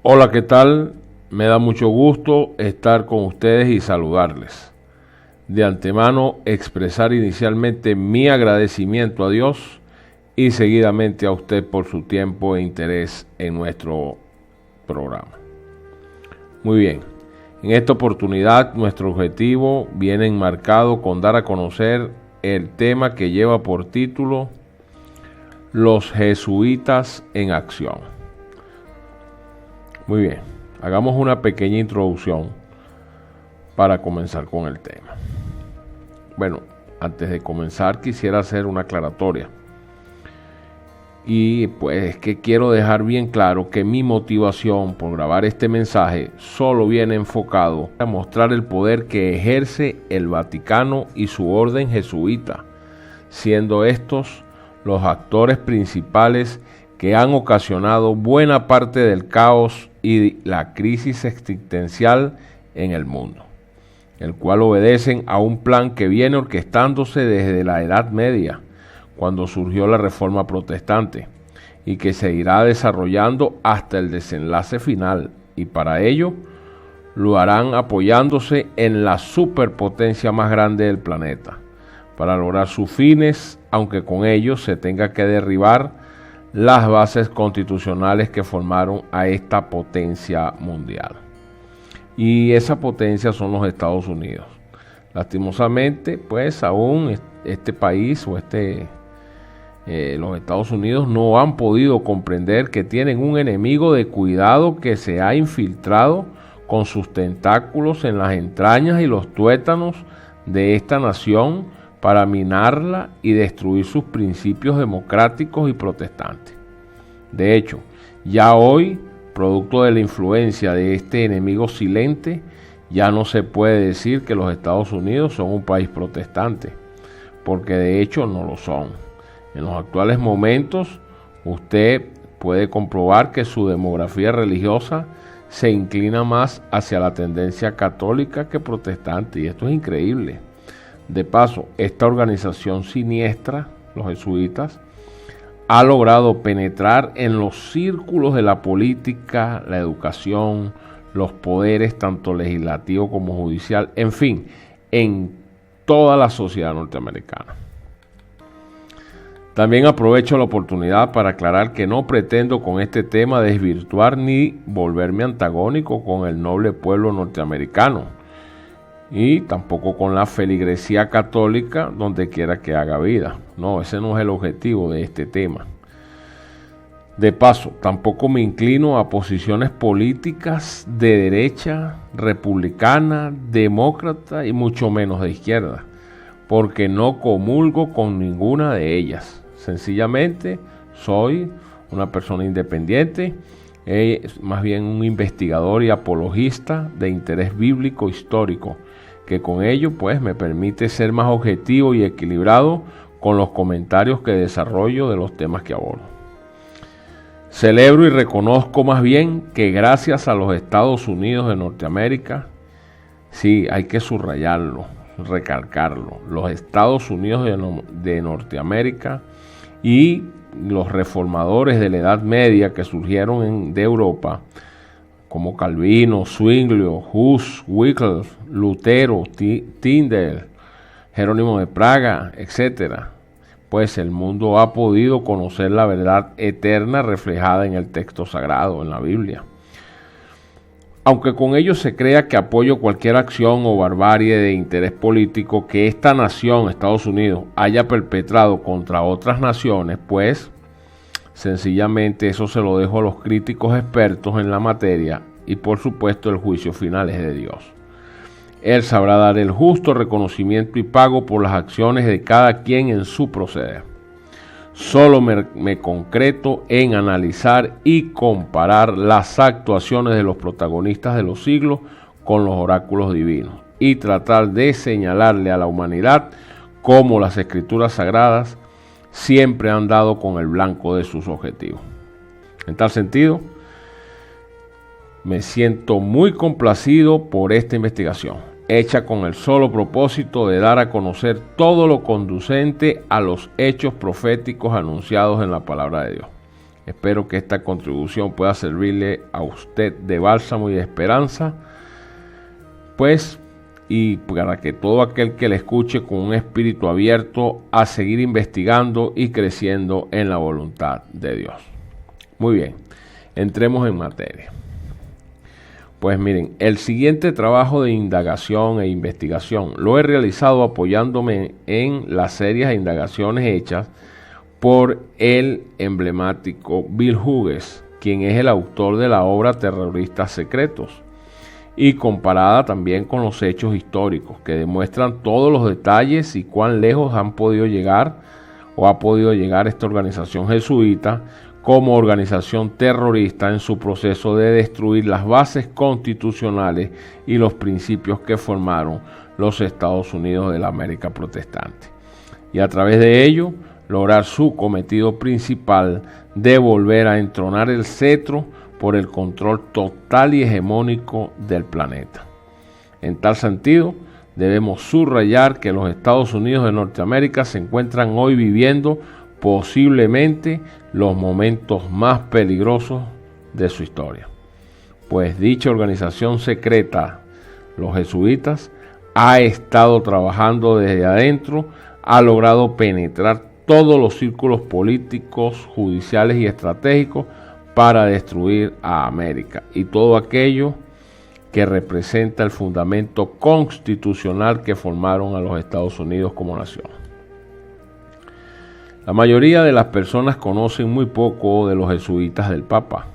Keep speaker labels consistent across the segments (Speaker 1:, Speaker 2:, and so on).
Speaker 1: Hola, ¿qué tal? Me da mucho gusto estar con ustedes y saludarles. De antemano, expresar inicialmente mi agradecimiento a Dios y seguidamente a usted por su tiempo e interés en nuestro programa. Muy bien, en esta oportunidad nuestro objetivo viene enmarcado con dar a conocer el tema que lleva por título Los jesuitas en acción. Muy bien, hagamos una pequeña introducción para comenzar con el tema. Bueno, antes de comenzar quisiera hacer una aclaratoria. Y pues es que quiero dejar bien claro que mi motivación por grabar este mensaje solo viene enfocado a mostrar el poder que ejerce el Vaticano y su orden jesuita, siendo estos los actores principales que han ocasionado buena parte del caos y la crisis existencial en el mundo, el cual obedecen a un plan que viene orquestándose desde la Edad Media, cuando surgió la Reforma Protestante, y que se irá desarrollando hasta el desenlace final, y para ello lo harán apoyándose en la superpotencia más grande del planeta, para lograr sus fines, aunque con ello se tenga que derribar las bases constitucionales que formaron a esta potencia mundial. Y esa potencia son los Estados Unidos. Lastimosamente, pues aún este país o los Estados Unidos no han podido comprender que tienen un enemigo de cuidado que se ha infiltrado con sus tentáculos en las entrañas y los tuétanos de esta nación para minarla y destruir sus principios democráticos y protestantes. De hecho, ya hoy, producto de la influencia de este enemigo silente, ya no se puede decir que los Estados Unidos son un país protestante, porque de hecho no lo son. En los actuales momentos, usted puede comprobar que su demografía religiosa se inclina más hacia la tendencia católica que protestante, y esto es increíble. De paso, esta organización siniestra, los jesuitas, ha logrado penetrar en los círculos de la política, la educación, los poderes tanto legislativo como judicial, en fin, en toda la sociedad norteamericana. También aprovecho la oportunidad para aclarar que no pretendo con este tema desvirtuar ni volverme antagónico con el noble pueblo norteamericano, y tampoco con la feligresía católica donde quiera que haga vida. No, ese no es el objetivo de este tema. De paso, tampoco me inclino a posiciones políticas de derecha, republicana, demócrata y mucho menos de izquierda, porque no comulgo con ninguna de ellas. Sencillamente soy una persona independiente, más bien un investigador y apologista de interés bíblico histórico, que con ello pues me permite ser más objetivo y equilibrado con los comentarios que desarrollo de los temas que abordo. Celebro y reconozco más bien que gracias a los Estados Unidos de Norteamérica, sí, hay que subrayarlo, recalcarlo, los Estados Unidos de Norteamérica y los reformadores de la Edad Media que surgieron de Europa, como Calvino, Zwinglio, Hus, Wycliffe, Lutero, Tyndale, Jerónimo de Praga, etc., pues el mundo ha podido conocer la verdad eterna reflejada en el texto sagrado, en la Biblia. Aunque con ello se crea que apoyo cualquier acción o barbarie de interés político que esta nación, Estados Unidos, haya perpetrado contra otras naciones, pues sencillamente eso se lo dejo a los críticos expertos en la materia, y por supuesto el juicio final es de Dios. Él sabrá dar el justo reconocimiento y pago por las acciones de cada quien en su proceder. Solo me concreto en analizar y comparar las actuaciones de los protagonistas de los siglos con los oráculos divinos, y tratar de señalarle a la humanidad cómo las escrituras sagradas siempre han dado con el blanco de sus objetivos. En tal sentido, me siento muy complacido por esta investigación, hecha con el solo propósito de dar a conocer todo lo conducente a los hechos proféticos anunciados en la palabra de Dios. Espero que esta contribución pueda servirle a usted de bálsamo y de esperanza, pues, y para que todo aquel que le escuche con un espíritu abierto a seguir investigando y creciendo en la voluntad de Dios. Muy bien, entremos en materia. Pues miren, el siguiente trabajo de indagación e investigación lo he realizado apoyándome en las serias indagaciones hechas por el emblemático Bill Hughes, quien es el autor de la obra Terroristas Secretos, y comparada también con los hechos históricos que demuestran todos los detalles y cuán lejos ha podido llegar esta organización jesuita como organización terrorista en su proceso de destruir las bases constitucionales y los principios que formaron los Estados Unidos de la América protestante, y a través de ello lograr su cometido principal de volver a entronar el cetro por el control total y hegemónico del planeta. En tal sentido, debemos subrayar que los Estados Unidos de Norteamérica se encuentran hoy viviendo posiblemente los momentos más peligrosos de su historia, pues dicha organización secreta, los jesuitas, ha estado trabajando desde adentro, ha logrado penetrar todos los círculos políticos, judiciales y estratégicos para destruir a América y todo aquello que representa el fundamento constitucional que formaron a los Estados Unidos como nación. La mayoría de las personas conocen muy poco de los jesuitas del Papa.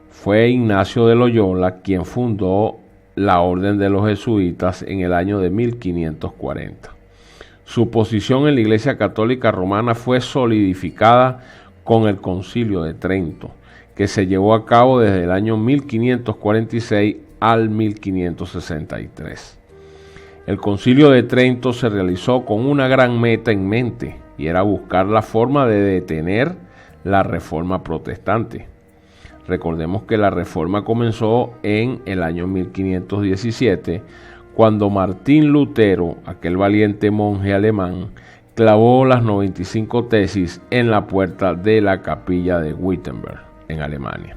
Speaker 1: Fue Ignacio de Loyola quien fundó la Orden de los Jesuitas en el año de 1540. Su posición en la Iglesia Católica Romana fue solidificada con el Concilio de Trento, que se llevó a cabo desde el año 1546 al 1563. El Concilio de Trento se realizó con una gran meta en mente, y era buscar la forma de detener la Reforma Protestante. Recordemos que la Reforma comenzó en el año 1517, cuando Martín Lutero, aquel valiente monje alemán, clavó las 95 tesis en la puerta de la capilla de Wittenberg, en Alemania.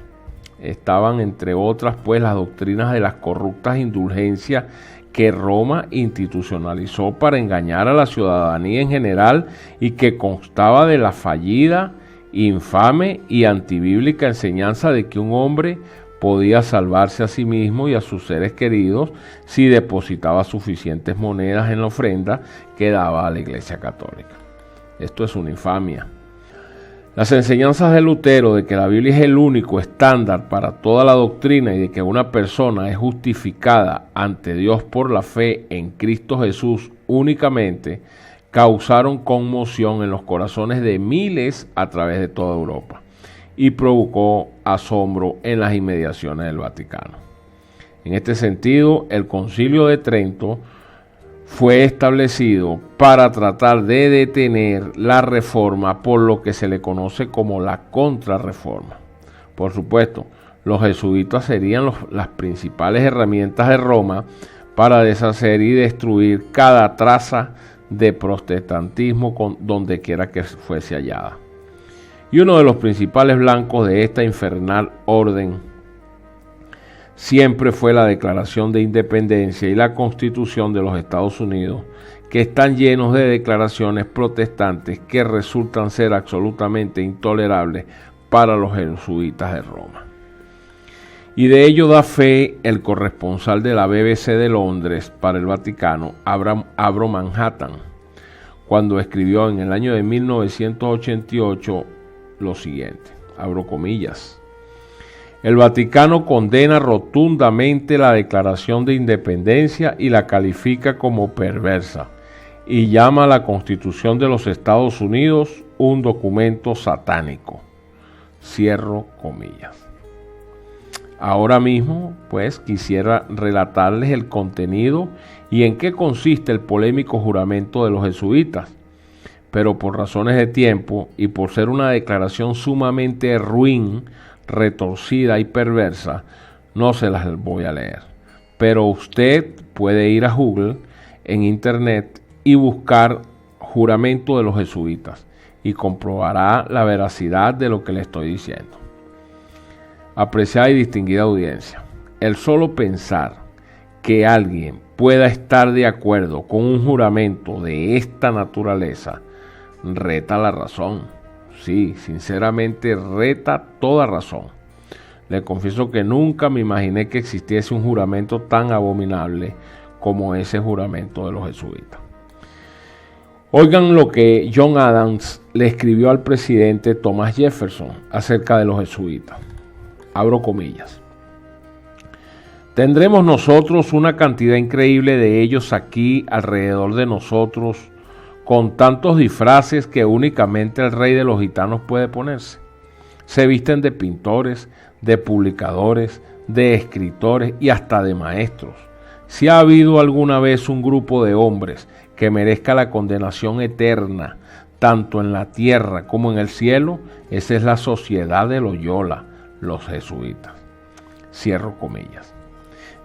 Speaker 1: Estaban, entre otras, pues, las doctrinas de las corruptas indulgencias que Roma institucionalizó para engañar a la ciudadanía en general y que constaba de la fallida, infame y antibíblica enseñanza de que un hombre podía salvarse a sí mismo y a sus seres queridos si depositaba suficientes monedas en la ofrenda que daba a la Iglesia Católica. Esto es una infamia. Las enseñanzas de Lutero de que la Biblia es el único estándar para toda la doctrina y de que una persona es justificada ante Dios por la fe en Cristo Jesús únicamente, causaron conmoción en los corazones de miles a través de toda Europa y provocó asombro en las inmediaciones del Vaticano. En este sentido, el Concilio de Trento fue establecido para tratar de detener la reforma por lo que se le conoce como la contrarreforma. Por supuesto, los jesuitas serían las principales herramientas de Roma para deshacer y destruir cada traza de protestantismo donde quiera que fuese hallada. Y uno de los principales blancos de esta infernal orden siempre fue la Declaración de Independencia y la Constitución de los Estados Unidos, que están llenos de declaraciones protestantes que resultan ser absolutamente intolerables para los jesuitas de Roma. Y de ello da fe el corresponsal de la BBC de Londres para el Vaticano, Abro Manhattan, cuando escribió en el año de 1988 lo siguiente, abro comillas: el Vaticano condena rotundamente la Declaración de Independencia y la califica como perversa, y llama a la Constitución de los Estados Unidos un documento satánico. Cierro comillas. Ahora mismo, pues, quisiera relatarles el contenido y en qué consiste el polémico juramento de los jesuitas, pero por razones de tiempo y por ser una declaración sumamente ruin, retorcida y perversa, no se las voy a leer. Pero usted puede ir a Google en internet y buscar juramento de los jesuitas y comprobará la veracidad de lo que le estoy diciendo. Apreciada y distinguida audiencia, el solo pensar que alguien pueda estar de acuerdo con un juramento de esta naturaleza reta la razón. Sí, sinceramente reta toda razón. Le confieso que nunca me imaginé que existiese un juramento tan abominable como ese juramento de los jesuitas. Oigan lo que John Adams le escribió al presidente Thomas Jefferson acerca de los jesuitas. Abro comillas. Tendremos nosotros una cantidad increíble de ellos aquí alrededor de nosotros, con tantos disfraces que únicamente el rey de los gitanos puede ponerse. Se visten de pintores, de publicadores, de escritores y hasta de maestros. Si ha habido alguna vez un grupo de hombres que merezca la condenación eterna, tanto en la tierra como en el cielo, esa es la sociedad de Loyola, los jesuitas. Cierro comillas.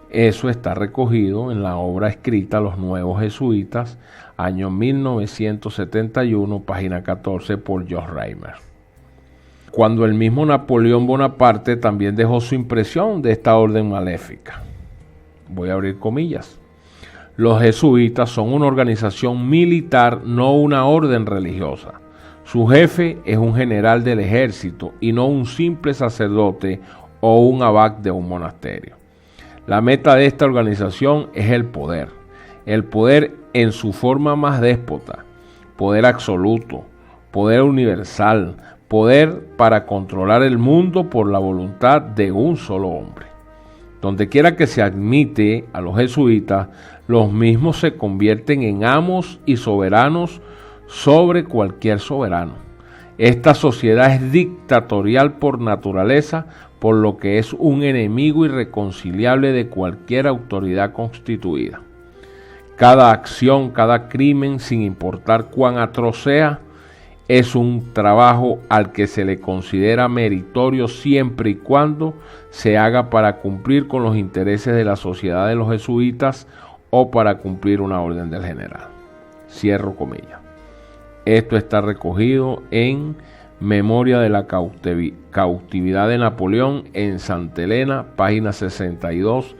Speaker 1: Eso está recogido en la obra escrita Los Nuevos Jesuitas, año 1971, página 14, por George Reimer. Cuando el mismo Napoleón Bonaparte también dejó su impresión de esta orden maléfica. Voy a abrir comillas. Los jesuitas son una organización militar, no una orden religiosa. Su jefe es un general del ejército y no un simple sacerdote o un abad de un monasterio. La meta de esta organización es el poder en su forma más déspota, poder absoluto, poder universal, poder para controlar el mundo por la voluntad de un solo hombre. Donde quiera que se admite a los jesuitas, los mismos se convierten en amos y soberanos sobre cualquier soberano. Esta sociedad es dictatorial por naturaleza, por lo que es un enemigo irreconciliable de cualquier autoridad constituida. Cada acción, cada crimen, sin importar cuán atroz sea, es un trabajo al que se le considera meritorio siempre y cuando se haga para cumplir con los intereses de la sociedad de los jesuitas o para cumplir una orden del general. Cierro comillas. Esto está recogido en Memoria de la cautividad de Napoleón en Santa Elena, página 62,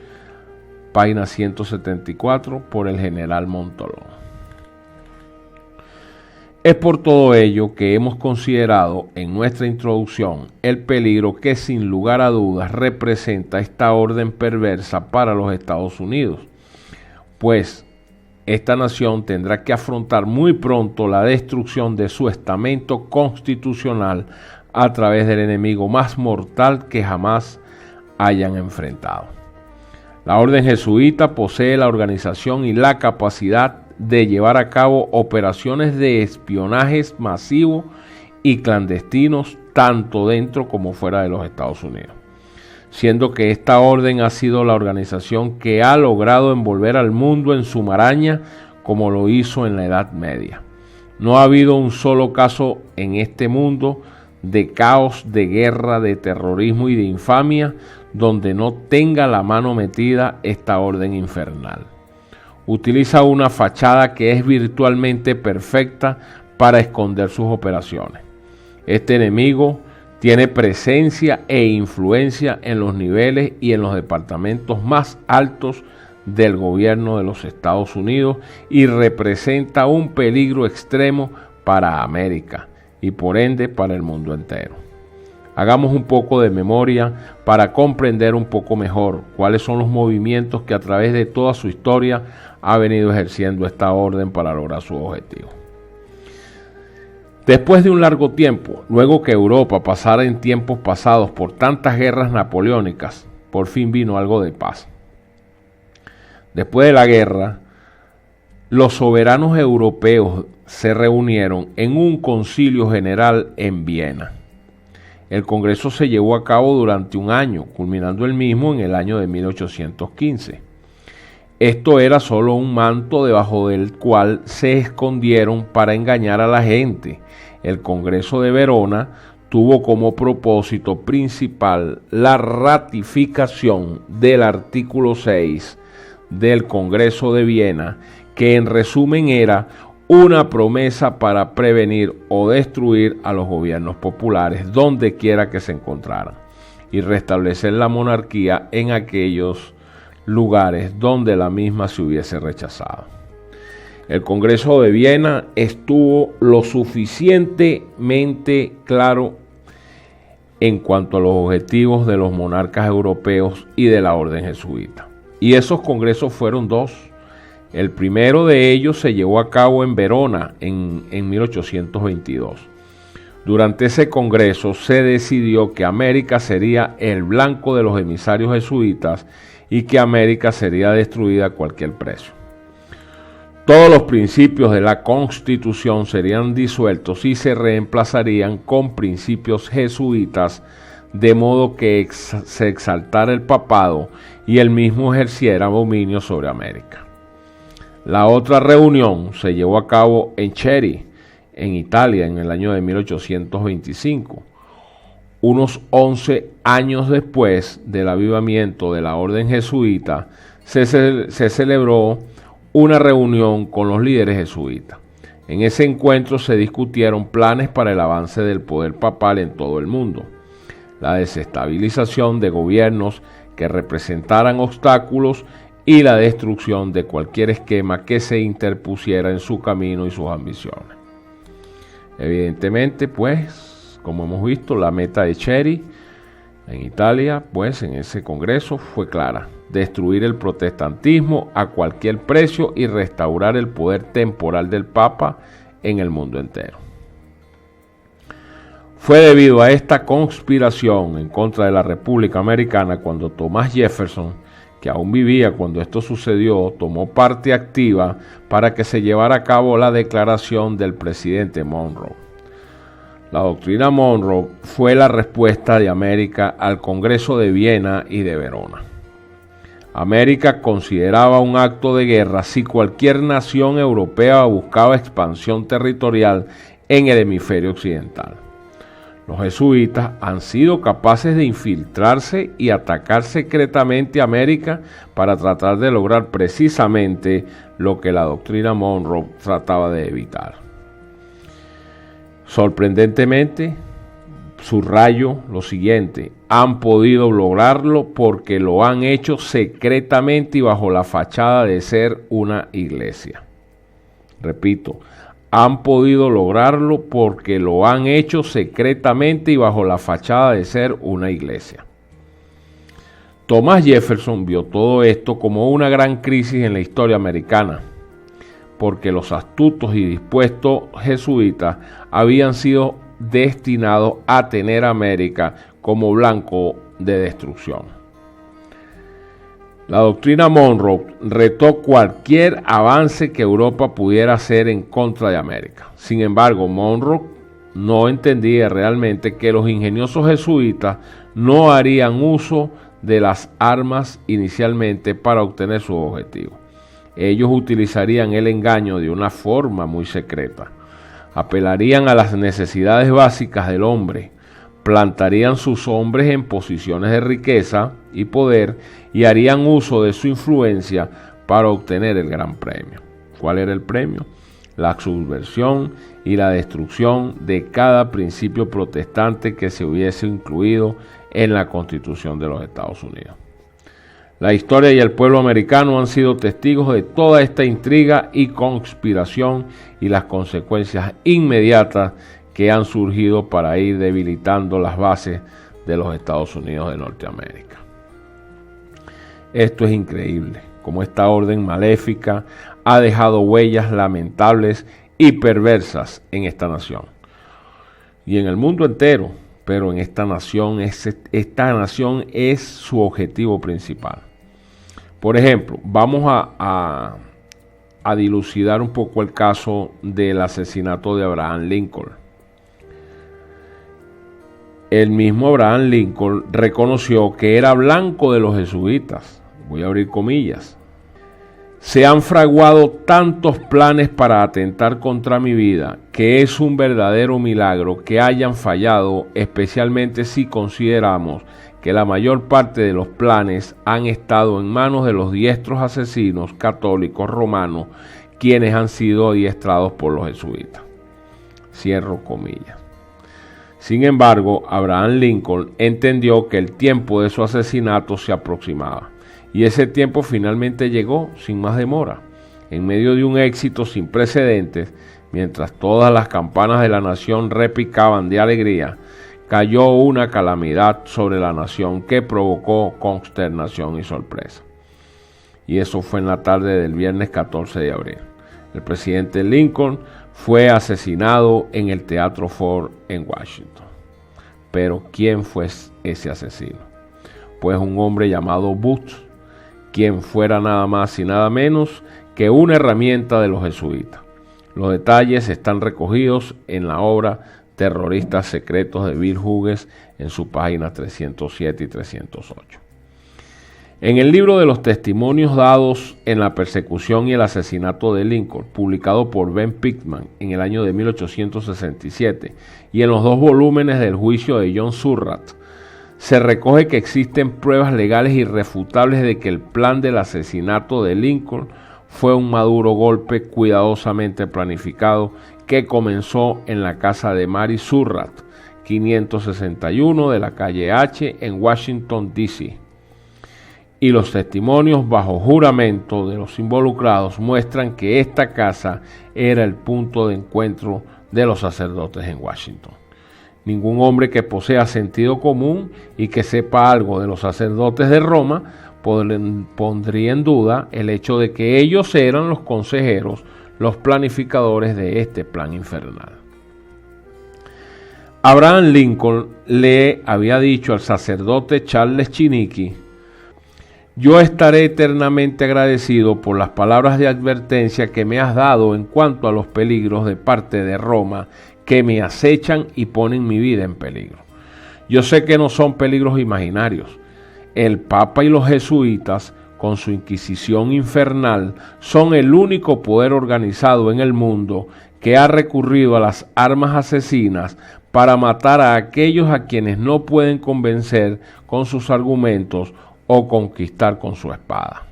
Speaker 1: página 174, por el general Montolón. Es por todo ello que hemos considerado en nuestra introducción el peligro que sin lugar a dudas representa esta orden perversa para los Estados Unidos, pues esta nación tendrá que afrontar muy pronto la destrucción de su estamento constitucional a través del enemigo más mortal que jamás hayan enfrentado. La orden jesuita posee la organización y la capacidad de llevar a cabo operaciones de espionajes masivos y clandestinos tanto dentro como fuera de los Estados Unidos, siendo que esta orden ha sido la organización que ha logrado envolver al mundo en su maraña como lo hizo en la Edad Media. No ha habido un solo caso en este mundo de caos, de guerra, de terrorismo y de infamia donde no tenga la mano metida esta orden infernal. Utiliza una fachada que es virtualmente perfecta para esconder sus operaciones. Este enemigo tiene presencia e influencia en los niveles y en los departamentos más altos del gobierno de los Estados Unidos y representa un peligro extremo para América y por ende para el mundo entero. Hagamos un poco de memoria para comprender un poco mejor cuáles son los movimientos que a través de toda su historia ha venido ejerciendo esta orden para lograr su objetivo. Después de un largo tiempo, luego que Europa pasara en tiempos pasados por tantas guerras napoleónicas, por fin vino algo de paz. Después de la guerra, los soberanos europeos se reunieron en un concilio general en Viena. El congreso se llevó a cabo durante un año, culminando el mismo en el año de 1815. Esto era solo un manto debajo del cual se escondieron para engañar a la gente. El Congreso de Verona tuvo como propósito principal la ratificación del artículo 6 del Congreso de Viena, que en resumen era una promesa para prevenir o destruir a los gobiernos populares donde quiera que se encontraran y restablecer la monarquía en aquellos lugares donde la misma se hubiese rechazado. El Congreso de Viena estuvo lo suficientemente claro en cuanto a los objetivos de los monarcas europeos y de la orden jesuita. Y esos congresos fueron dos. El primero de ellos se llevó a cabo en Verona en 1822. Durante ese congreso se decidió que América sería el blanco de los emisarios jesuitas y que América sería destruida a cualquier precio. Todos los principios de la Constitución serían disueltos y se reemplazarían con principios jesuitas, de modo que se exaltara el papado y él mismo ejerciera dominio sobre América. La otra reunión se llevó a cabo en Chieri, en Italia, en el año de 1825. Unos 11 años después del avivamiento de la orden jesuita, se celebró una reunión con los líderes jesuitas. En ese encuentro se discutieron planes para el avance del poder papal en todo el mundo, la desestabilización de gobiernos que representaran obstáculos y la destrucción de cualquier esquema que se interpusiera en su camino y sus ambiciones. Evidentemente, pues, como hemos visto, la meta de Chieri en Italia, pues, en ese congreso fue clara: destruir el protestantismo a cualquier precio y restaurar el poder temporal del Papa en el mundo entero. Fue debido a esta conspiración en contra de la República Americana cuando Thomas Jefferson, que aún vivía cuando esto sucedió, tomó parte activa para que se llevara a cabo la declaración del presidente Monroe. La doctrina Monroe fue la respuesta de América al Congreso de Viena y de Verona. América consideraba un acto de guerra si cualquier nación europea buscaba expansión territorial en el hemisferio occidental. Los jesuitas han sido capaces de infiltrarse y atacar secretamente a América para tratar de lograr precisamente lo que la doctrina Monroe trataba de evitar. Sorprendentemente, subrayo lo siguiente: han podido lograrlo porque lo han hecho secretamente y bajo la fachada de ser una iglesia. Repito, han podido lograrlo porque lo han hecho secretamente y bajo la fachada de ser una iglesia. Thomas Jefferson vio todo esto como una gran crisis en la historia americana, porque los astutos y dispuestos jesuitas habían sido destinados a tener a América como blanco de destrucción. La doctrina Monroe retó cualquier avance que Europa pudiera hacer en contra de América. Sin embargo, Monroe no entendía realmente que los ingeniosos jesuitas no harían uso de las armas inicialmente para obtener sus objetivos. Ellos utilizarían el engaño de una forma muy secreta. Apelarían a las necesidades básicas del hombre, plantarían sus hombres en posiciones de riqueza y poder y harían uso de su influencia para obtener el gran premio. ¿Cuál era el premio? La subversión y la destrucción de cada principio protestante que se hubiese incluido en la Constitución de los Estados Unidos. La historia y el pueblo americano han sido testigos de toda esta intriga y conspiración y las consecuencias inmediatas que han surgido para ir debilitando las bases de los Estados Unidos de Norteamérica. Esto es increíble, como esta orden maléfica ha dejado huellas lamentables y perversas en esta nación y en el mundo entero, pero en esta nación es su objetivo principal. Por ejemplo, vamos a dilucidar un poco el caso del asesinato de Abraham Lincoln. El mismo Abraham Lincoln reconoció que era blanco de los jesuitas. Voy a abrir comillas. Se han fraguado tantos planes para atentar contra mi vida que es un verdadero milagro que hayan fallado, especialmente si consideramos que la mayor parte de los planes han estado en manos de los diestros asesinos católicos romanos quienes han sido adiestrados por los jesuitas. Cierro comillas. Sin embargo, Abraham Lincoln entendió que el tiempo de su asesinato se aproximaba, y ese tiempo finalmente llegó sin más demora. En medio de un éxito sin precedentes, mientras todas las campanas de la nación repicaban de alegría, cayó una calamidad sobre la nación que provocó consternación y sorpresa. Y eso fue en la tarde del viernes 14 de abril. El presidente Lincoln fue asesinado en el Teatro Ford en Washington. Pero ¿quién fue ese asesino? Pues un hombre llamado Booth, quien fuera nada más y nada menos que una herramienta de los jesuitas. Los detalles están recogidos en la obra Terroristas Secretos de Bill Hughes en sus páginas 307 y 308. En el libro de los testimonios dados en la persecución y el asesinato de Lincoln, publicado por Ben Pickman en el año de 1867, y en los 2 volúmenes del juicio de John Surratt, se recoge que existen pruebas legales irrefutables de que el plan del asesinato de Lincoln fue un maduro golpe cuidadosamente planificado que comenzó en la casa de Mary Surratt, 561 de la calle H en Washington, D.C. Y los testimonios bajo juramento de los involucrados muestran que esta casa era el punto de encuentro de los sacerdotes en Washington. Ningún hombre que posea sentido común y que sepa algo de los sacerdotes de Roma pondría en duda el hecho de que ellos eran los consejeros, los planificadores de este plan infernal. Abraham Lincoln le había dicho al sacerdote Charles Chiniquy: yo estaré eternamente agradecido por las palabras de advertencia que me has dado en cuanto a los peligros de parte de Roma que me acechan y ponen mi vida en peligro. Yo sé que no son peligros imaginarios. El Papa y los jesuitas, con su Inquisición infernal, son el único poder organizado en el mundo que ha recurrido a las armas asesinas para matar a aquellos a quienes no pueden convencer con sus argumentos o conquistar con su espada.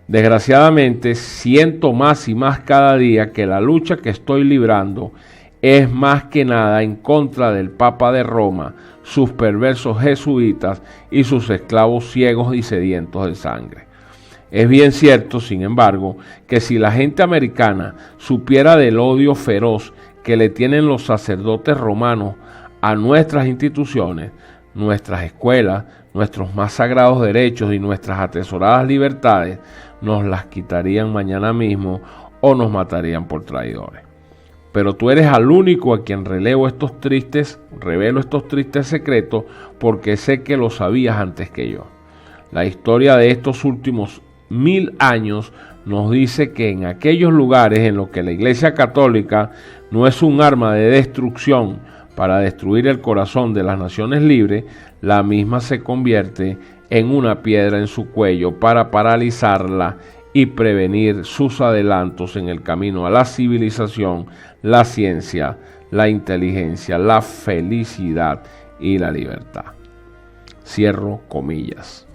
Speaker 1: Desgraciadamente, siento más y más cada día que la lucha que estoy librando es más que nada en contra del Papa de Roma, sus perversos jesuitas y sus esclavos ciegos y sedientos de sangre. Es bien cierto, sin embargo, que si la gente americana supiera del odio feroz que le tienen los sacerdotes romanos a nuestras instituciones, nuestras escuelas, nuestros más sagrados derechos y nuestras atesoradas libertades, nos las quitarían mañana mismo o nos matarían por traidores. Pero tú eres al único a quien revelo estos tristes secretos, porque sé que lo sabías antes que yo. La historia de estos últimos 1000 años nos dice que en aquellos lugares en los que la Iglesia Católica no es un arma de destrucción para destruir el corazón de las naciones libres, la misma se convierte en una piedra en su cuello para paralizarla y prevenir sus adelantos en el camino a la civilización, la ciencia, la inteligencia, la felicidad y la libertad. Cierro comillas.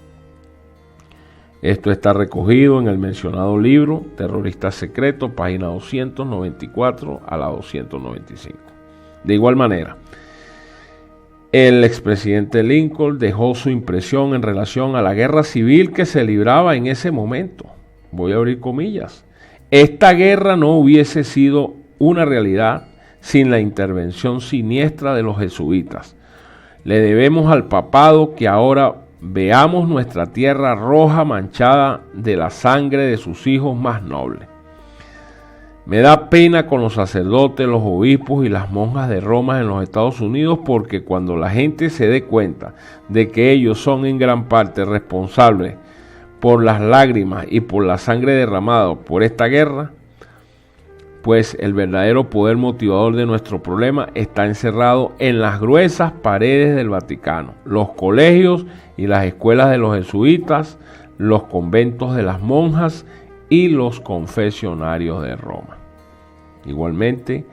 Speaker 1: Esto está recogido en el mencionado libro, Terroristas Secretos, página 294 a la 295. De igual manera, el expresidente Lincoln dejó su impresión en relación a la guerra civil que se libraba en ese momento. Voy a abrir comillas. Esta guerra no hubiese sido una realidad sin la intervención siniestra de los jesuitas. Le debemos al papado que ahora veamos nuestra tierra roja manchada de la sangre de sus hijos más nobles. Me da pena con los sacerdotes, los obispos y las monjas de Roma en los Estados Unidos, porque cuando la gente se dé cuenta de que ellos son en gran parte responsables por las lágrimas y por la sangre derramada por esta guerra, pues el verdadero poder motivador de nuestro problema está encerrado en las gruesas paredes del Vaticano, los colegios y las escuelas de los jesuitas, los conventos de las monjas y los confesionarios de Roma. Igualmente,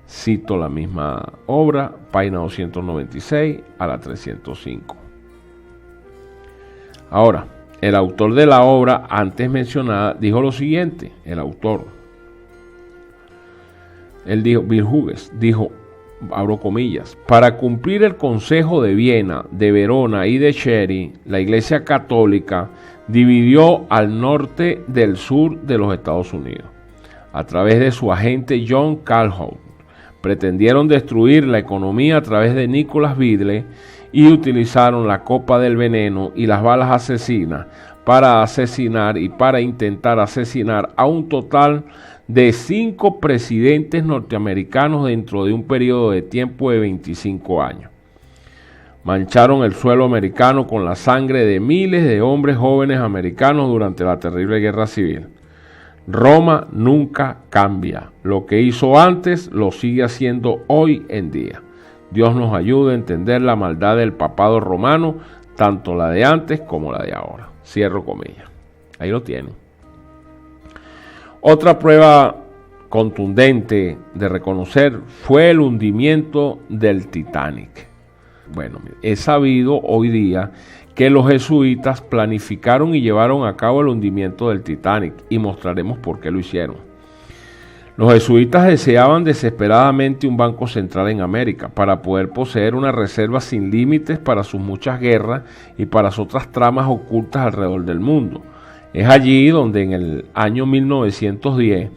Speaker 1: cito la misma obra, página 296 a la 305. Ahora, el autor de la obra antes mencionada dijo lo siguiente, el autor Bill Hughes, dijo, abro comillas, para cumplir el Consejo de Viena, de Verona y de Sherry, la Iglesia Católica dividió al norte del sur de los Estados Unidos. A través de su agente John Calhoun, pretendieron destruir la economía a través de Nicholas Biddle y utilizaron la copa del veneno y las balas asesinas para asesinar y para intentar asesinar a un total de 5 presidentes norteamericanos dentro de un periodo de tiempo de 25 años. Mancharon el suelo americano con la sangre de miles de hombres jóvenes americanos durante la terrible guerra civil. Roma nunca cambia. Lo que hizo antes lo sigue haciendo hoy en día. Dios nos ayude a entender la maldad del papado romano, tanto la de antes como la de ahora. Cierro comillas. Ahí lo tienen. Otra prueba contundente de reconocer fue el hundimiento del Titanic. Bueno, es sabido hoy día que los jesuitas planificaron y llevaron a cabo el hundimiento del Titanic y mostraremos por qué lo hicieron. Los jesuitas deseaban desesperadamente un banco central en América para poder poseer una reserva sin límites para sus muchas guerras y para sus otras tramas ocultas alrededor del mundo. Es allí donde en el año 1910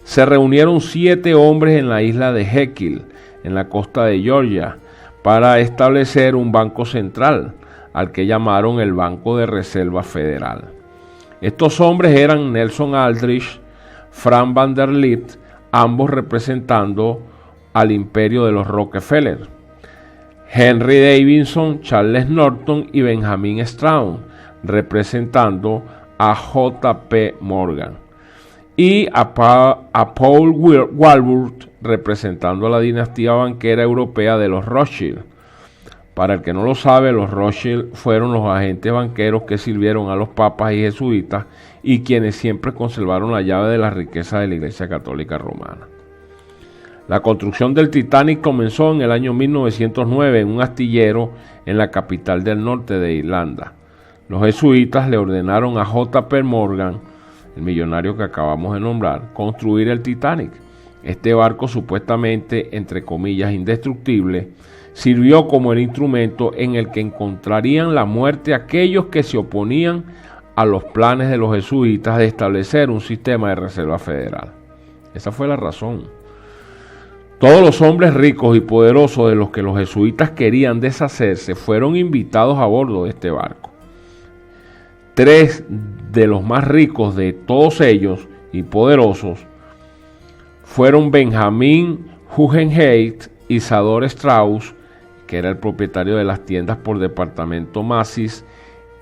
Speaker 1: se reunieron 7 hombres en la isla de Jekyll, en la costa de Georgia, para establecer un banco central, al que llamaron el Banco de Reserva Federal. Estos hombres eran Nelson Aldrich, Frank Vanderlip, ambos representando al imperio de los Rockefeller, Henry Davidson, Charles Norton y Benjamin Strawn, representando a J.P. Morgan, y a Paul Walworth, representando a la dinastía banquera europea de los Rothschild. Para el que no lo sabe, los Rothschild fueron los agentes banqueros que sirvieron a los papas y jesuitas y quienes siempre conservaron la llave de la riqueza de la Iglesia Católica Romana. La construcción del Titanic comenzó en el año 1909 en un astillero en la capital del norte de Irlanda. Los jesuitas le ordenaron a J.P. Morgan, el millonario que acabamos de nombrar, construir el Titanic. Este barco, supuestamente, entre comillas, indestructible, sirvió como el instrumento en el que encontrarían la muerte aquellos que se oponían a los planes de los jesuitas de establecer un sistema de reserva federal. Esa fue la razón. Todos los hombres ricos y poderosos de los que los jesuitas querían deshacerse fueron invitados a bordo de este barco. 3 de los más ricos de todos ellos y poderosos fueron Benjamin Guggenheim, Isadore Strauss, que era el propietario de las tiendas por departamento Macy's,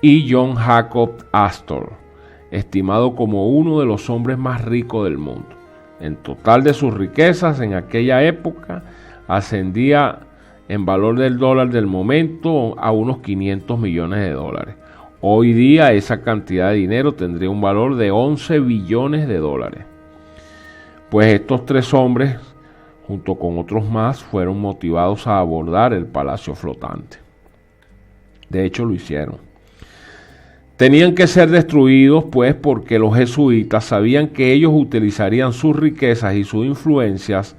Speaker 1: y John Jacob Astor, estimado como uno de los hombres más ricos del mundo. En total de sus riquezas en aquella época ascendía en valor del dólar del momento a unos 500 millones de dólares. Hoy día esa cantidad de dinero tendría un valor de 11 billones de dólares. Pues estos 3 hombres, junto con otros más, fueron motivados a abordar el palacio flotante. De hecho, lo hicieron. Tenían que ser destruidos, pues, porque los jesuitas sabían que ellos utilizarían sus riquezas y sus influencias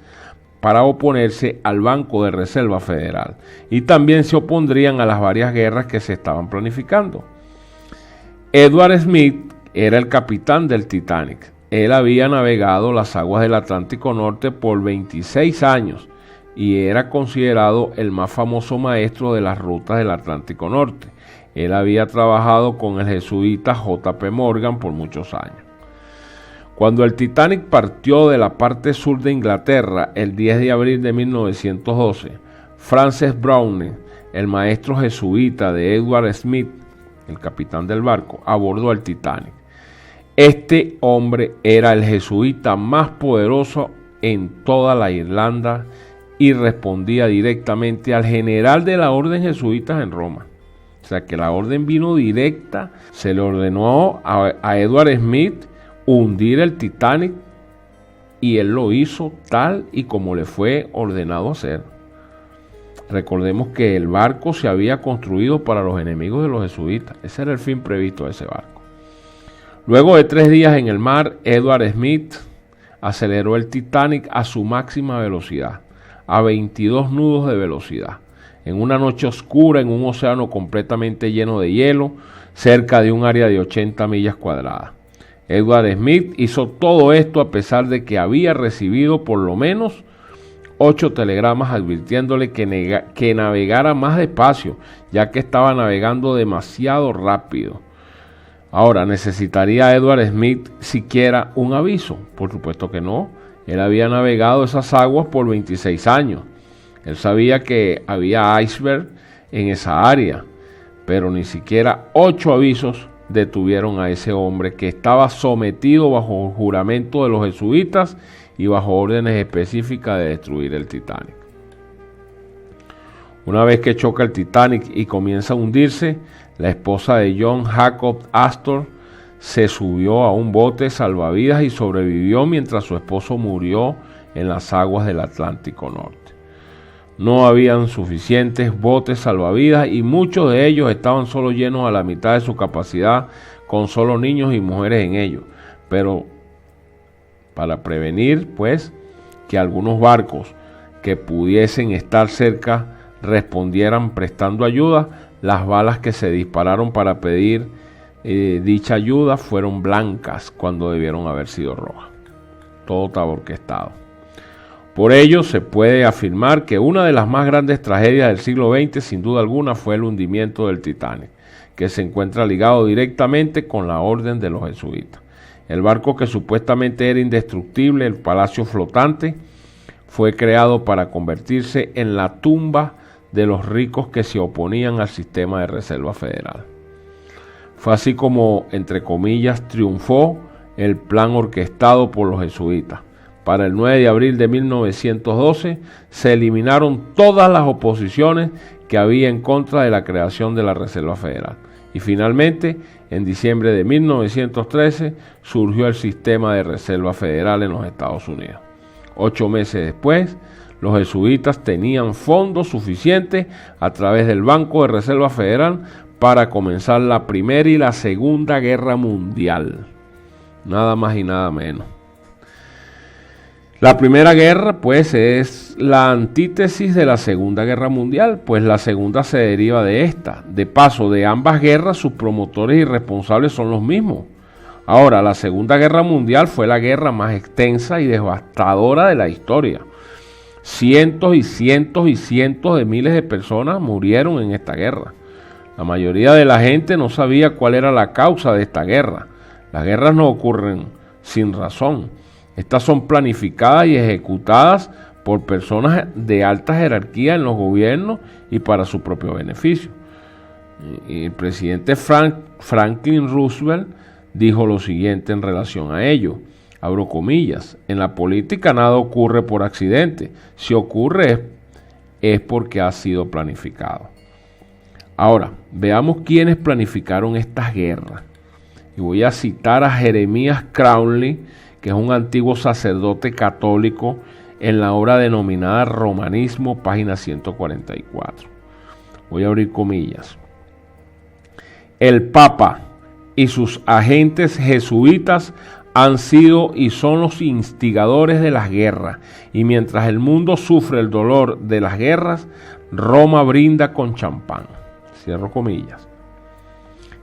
Speaker 1: para oponerse al Banco de Reserva Federal y también se opondrían a las varias guerras que se estaban planificando. Edward Smith era el capitán del Titanic. Él había navegado las aguas del Atlántico Norte por 26 años y era considerado el más famoso maestro de las rutas del Atlántico Norte. Él había trabajado con el jesuita J.P. Morgan por muchos años. Cuando el Titanic partió de la parte sur de Inglaterra el 10 de abril de 1912, Francis Browne, el maestro jesuita de Edward Smith, el capitán del barco, abordó el Titanic. Este hombre era el jesuita más poderoso en toda la Irlanda y respondía directamente al general de la orden jesuitas en Roma. O sea que la orden vino directa, se le ordenó a Edward Smith hundir el Titanic y él lo hizo tal y como le fue ordenado hacer. Recordemos que el barco se había construido para los enemigos de los jesuitas. Ese era el fin previsto de ese barco. Luego de 3 días en el mar, Edward Smith aceleró el Titanic a su máxima velocidad, a 22 nudos de velocidad, en una noche oscura en un océano completamente lleno de hielo, cerca de un área de 80 millas cuadradas. Edward Smith hizo todo esto a pesar de que había recibido por lo menos 8 telegramas advirtiéndole que navegara más despacio, ya que estaba navegando demasiado rápido. Ahora, ¿necesitaría Edward Smith siquiera un aviso? Por supuesto que no. Él había navegado esas aguas por 26 años. Él sabía que había iceberg en esa área, pero ni siquiera 8 avisos detuvieron a ese hombre que estaba sometido bajo juramento de los jesuitas y bajo órdenes específicas de destruir el Titanic. Una vez que choca el Titanic y comienza a hundirse, la esposa de John Jacob Astor se subió a un bote salvavidas y sobrevivió mientras su esposo murió en las aguas del Atlántico Norte. No habían suficientes botes salvavidas y muchos de ellos estaban solo llenos a la mitad de su capacidad, con solo niños y mujeres en ellos. Pero para prevenir, pues, que algunos barcos que pudiesen estar cerca respondieran prestando ayuda, las balas que se dispararon para pedir dicha ayuda fueron blancas cuando debieron haber sido rojas. Todo estaba orquestado. Por ello, se puede afirmar que una de las más grandes tragedias del siglo XX, sin duda alguna, fue el hundimiento del Titanic, que se encuentra ligado directamente con la orden de los jesuitas. El barco, que supuestamente era indestructible, el Palacio Flotante, fue creado para convertirse en la tumba de los ricos que se oponían al sistema de Reserva Federal. Fue así como, entre comillas, triunfó el plan orquestado por los jesuitas. Para el 9 de abril de 1912 se eliminaron todas las oposiciones que había en contra de la creación de la Reserva Federal. Y finalmente, en diciembre de 1913, surgió el sistema de Reserva Federal en los Estados Unidos. 8 meses después, los jesuitas tenían fondos suficientes a través del Banco de Reserva Federal para comenzar la Primera y la Segunda Guerra Mundial. Nada más y nada menos. La Primera Guerra, pues, es la antítesis de la Segunda Guerra Mundial, pues la segunda se deriva de esta. De paso, de ambas guerras, sus promotores y responsables son los mismos. Ahora, la Segunda Guerra Mundial fue la guerra más extensa y devastadora de la historia. Cientos y cientos y cientos de miles de personas murieron en esta guerra. La mayoría de la gente no sabía cuál era la causa de esta guerra. Las guerras no ocurren sin razón. Estas son planificadas y ejecutadas por personas de alta jerarquía en los gobiernos y para su propio beneficio. Y el presidente Franklin Roosevelt dijo lo siguiente en relación a ello, abro comillas: en la política nada ocurre por accidente, si ocurre es porque ha sido planificado. Ahora, veamos quiénes planificaron estas guerras. Y voy a citar a Jeremías Crowley, que es un antiguo sacerdote católico, en la obra denominada Romanismo, página 144. Voy a abrir comillas. El Papa y sus agentes jesuitas han sido y son los instigadores de las guerras, y mientras el mundo sufre el dolor de las guerras, Roma brinda con champán. Cierro comillas.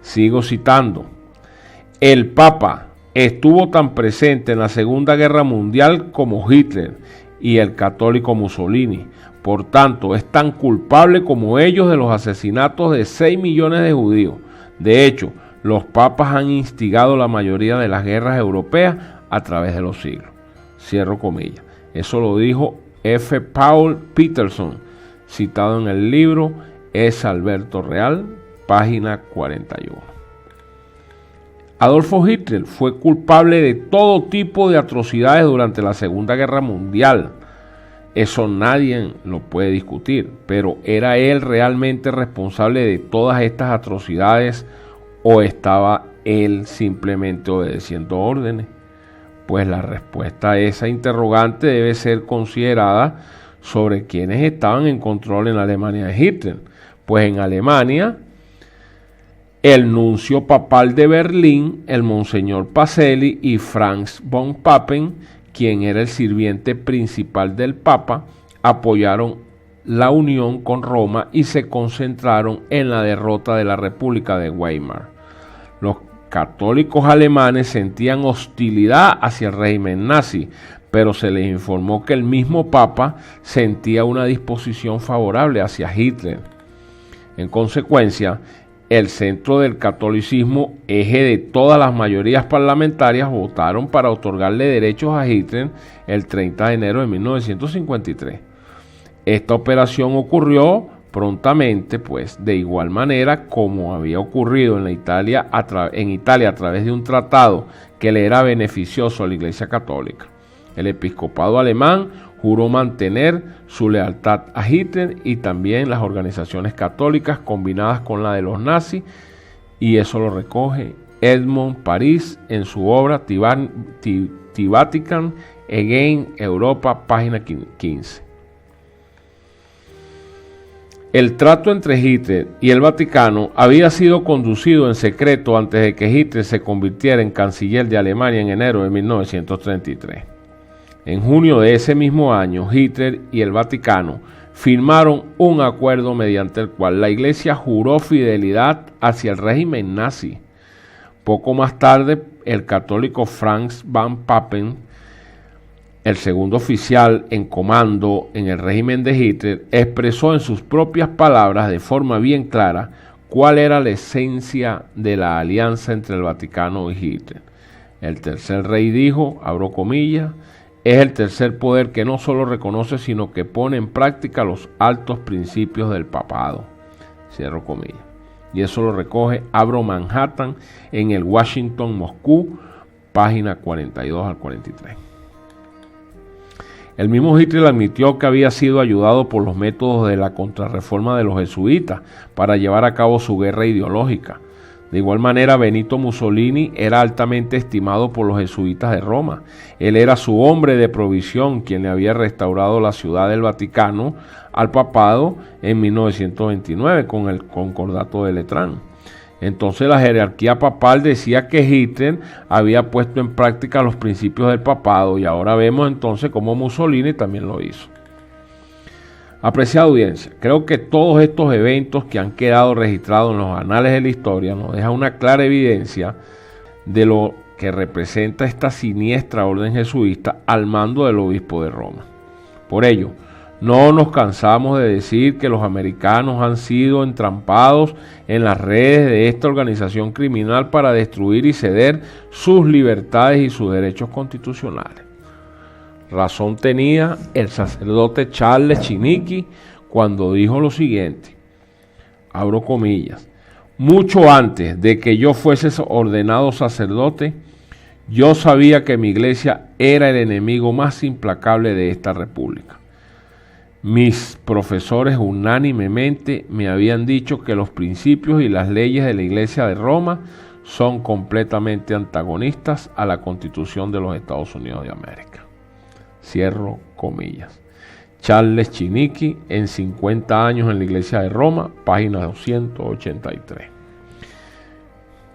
Speaker 1: Sigo citando. El Papa estuvo tan presente en la Segunda Guerra Mundial como Hitler y el católico Mussolini. Por tanto, es tan culpable como ellos de los asesinatos de 6 millones de judíos. De hecho, los papas han instigado la mayoría de las guerras europeas a través de los siglos. Cierro comillas. Eso lo dijo F. Paul Peterson, citado en el libro Es Alberto Real, página 41. Adolfo Hitler fue culpable de todo tipo de atrocidades durante la Segunda Guerra Mundial. Eso nadie lo puede discutir, pero ¿era él realmente responsable de todas estas atrocidades o estaba él simplemente obedeciendo órdenes? Pues la respuesta a esa interrogante debe ser considerada sobre quienes estaban en control en la Alemania de Hitler. Pues en Alemania, el nuncio papal de Berlín, el monseñor Pacelli y Franz von Papen, quien era el sirviente principal del Papa, apoyaron la unión con Roma y se concentraron en la derrota de la República de Weimar. Los católicos alemanes sentían hostilidad hacia el régimen nazi, pero se les informó que el mismo Papa sentía una disposición favorable hacia Hitler. En consecuencia, el centro del catolicismo, eje de todas las mayorías parlamentarias, votaron para otorgarle derechos a Hitler el 30 de enero de 1953. Esta operación ocurrió prontamente, pues, de igual manera como había ocurrido en Italia a través de un tratado que le era beneficioso a la Iglesia Católica. El episcopado alemán juró mantener su lealtad a Hitler y también las organizaciones católicas combinadas con la de los nazis, y eso lo recoge Edmond Paris en su obra The Vatican Again Europa, página 15. El trato entre Hitler y el Vaticano había sido conducido en secreto antes de que Hitler se convirtiera en canciller de Alemania en enero de 1933. En junio de ese mismo año, Hitler y el Vaticano firmaron un acuerdo mediante el cual la Iglesia juró fidelidad hacia el régimen nazi. Poco más tarde, el católico Franz van Papen, el segundo oficial en comando en el régimen de Hitler, expresó en sus propias palabras de forma bien clara cuál era la esencia de la alianza entre el Vaticano y Hitler. El tercer rey dijo, abro comillas, es el tercer poder que no solo reconoce, sino que pone en práctica los altos principios del papado. Cierro comillas. Y eso lo recoge Abro Manhattan en el Washington Moscú, página 42 al 43. El mismo Hitler admitió que había sido ayudado por los métodos de la contrarreforma de los jesuitas para llevar a cabo su guerra ideológica. De igual manera, Benito Mussolini era altamente estimado por los jesuitas de Roma. Él era su hombre de provisión, quien le había restaurado la ciudad del Vaticano al papado en 1929 con el Concordato de Letrán. Entonces la jerarquía papal decía que Hitler había puesto en práctica los principios del papado, y ahora vemos entonces cómo Mussolini también lo hizo. Apreciada audiencia, creo que todos estos eventos que han quedado registrados en los anales de la historia nos dejan una clara evidencia de lo que representa esta siniestra orden jesuita al mando del obispo de Roma. Por ello, no nos cansamos de decir que los americanos han sido entrampados en las redes de esta organización criminal para destruir y ceder sus libertades y sus derechos constitucionales. Razón tenía el sacerdote Charles Chiniquy cuando dijo lo siguiente, abro comillas, mucho antes de que yo fuese ordenado sacerdote, yo sabía que mi iglesia era el enemigo más implacable de esta república. Mis profesores unánimemente me habían dicho que los principios y las leyes de la Iglesia de Roma son completamente antagonistas a la Constitución de los Estados Unidos de América. Cierro comillas. Charles Chiniquy en 50 años en la Iglesia de Roma, página 283.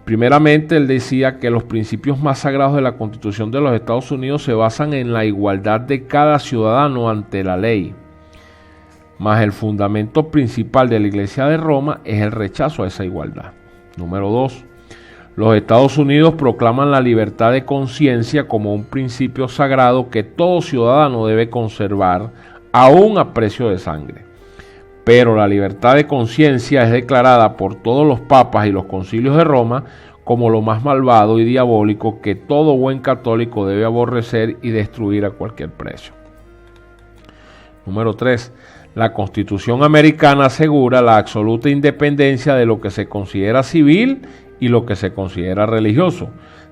Speaker 1: Primeramente, él decía que los principios más sagrados de la Constitución de los Estados Unidos se basan en la igualdad de cada ciudadano ante la ley. Mas el fundamento principal de la Iglesia de Roma es el rechazo a esa igualdad. Número 2. Los Estados Unidos proclaman la libertad de conciencia como un principio sagrado que todo ciudadano debe conservar, aún a precio de sangre. Pero la libertad de conciencia es declarada por todos los papas y los concilios de Roma como lo más malvado y diabólico que todo buen católico debe aborrecer y destruir a cualquier precio. Número 3. La Constitución americana asegura la absoluta independencia de lo que se considera civil y lo que se considera religioso.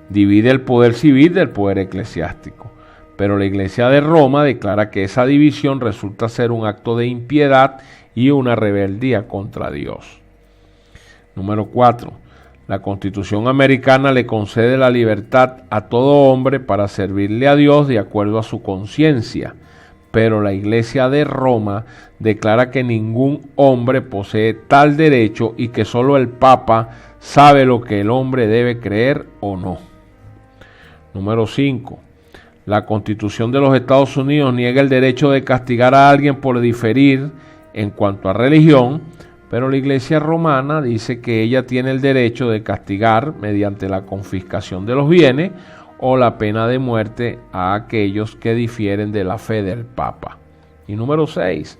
Speaker 1: Divide el poder civil del poder eclesiástico. Pero la Iglesia de Roma declara que esa división resulta ser un acto de impiedad y una rebeldía contra Dios. Número 4. La Constitución americana le concede la libertad a todo hombre para servirle a Dios de acuerdo a su conciencia. Pero la Iglesia de Roma declara que ningún hombre posee tal derecho y que solo el Papa sabe lo que el hombre debe creer o no. Número 5. La Constitución de los Estados Unidos niega el derecho de castigar a alguien por diferir en cuanto a religión, pero la Iglesia romana dice que ella tiene el derecho de castigar mediante la confiscación de los bienes o la pena de muerte a aquellos que difieren de la fe del Papa. Y número 6.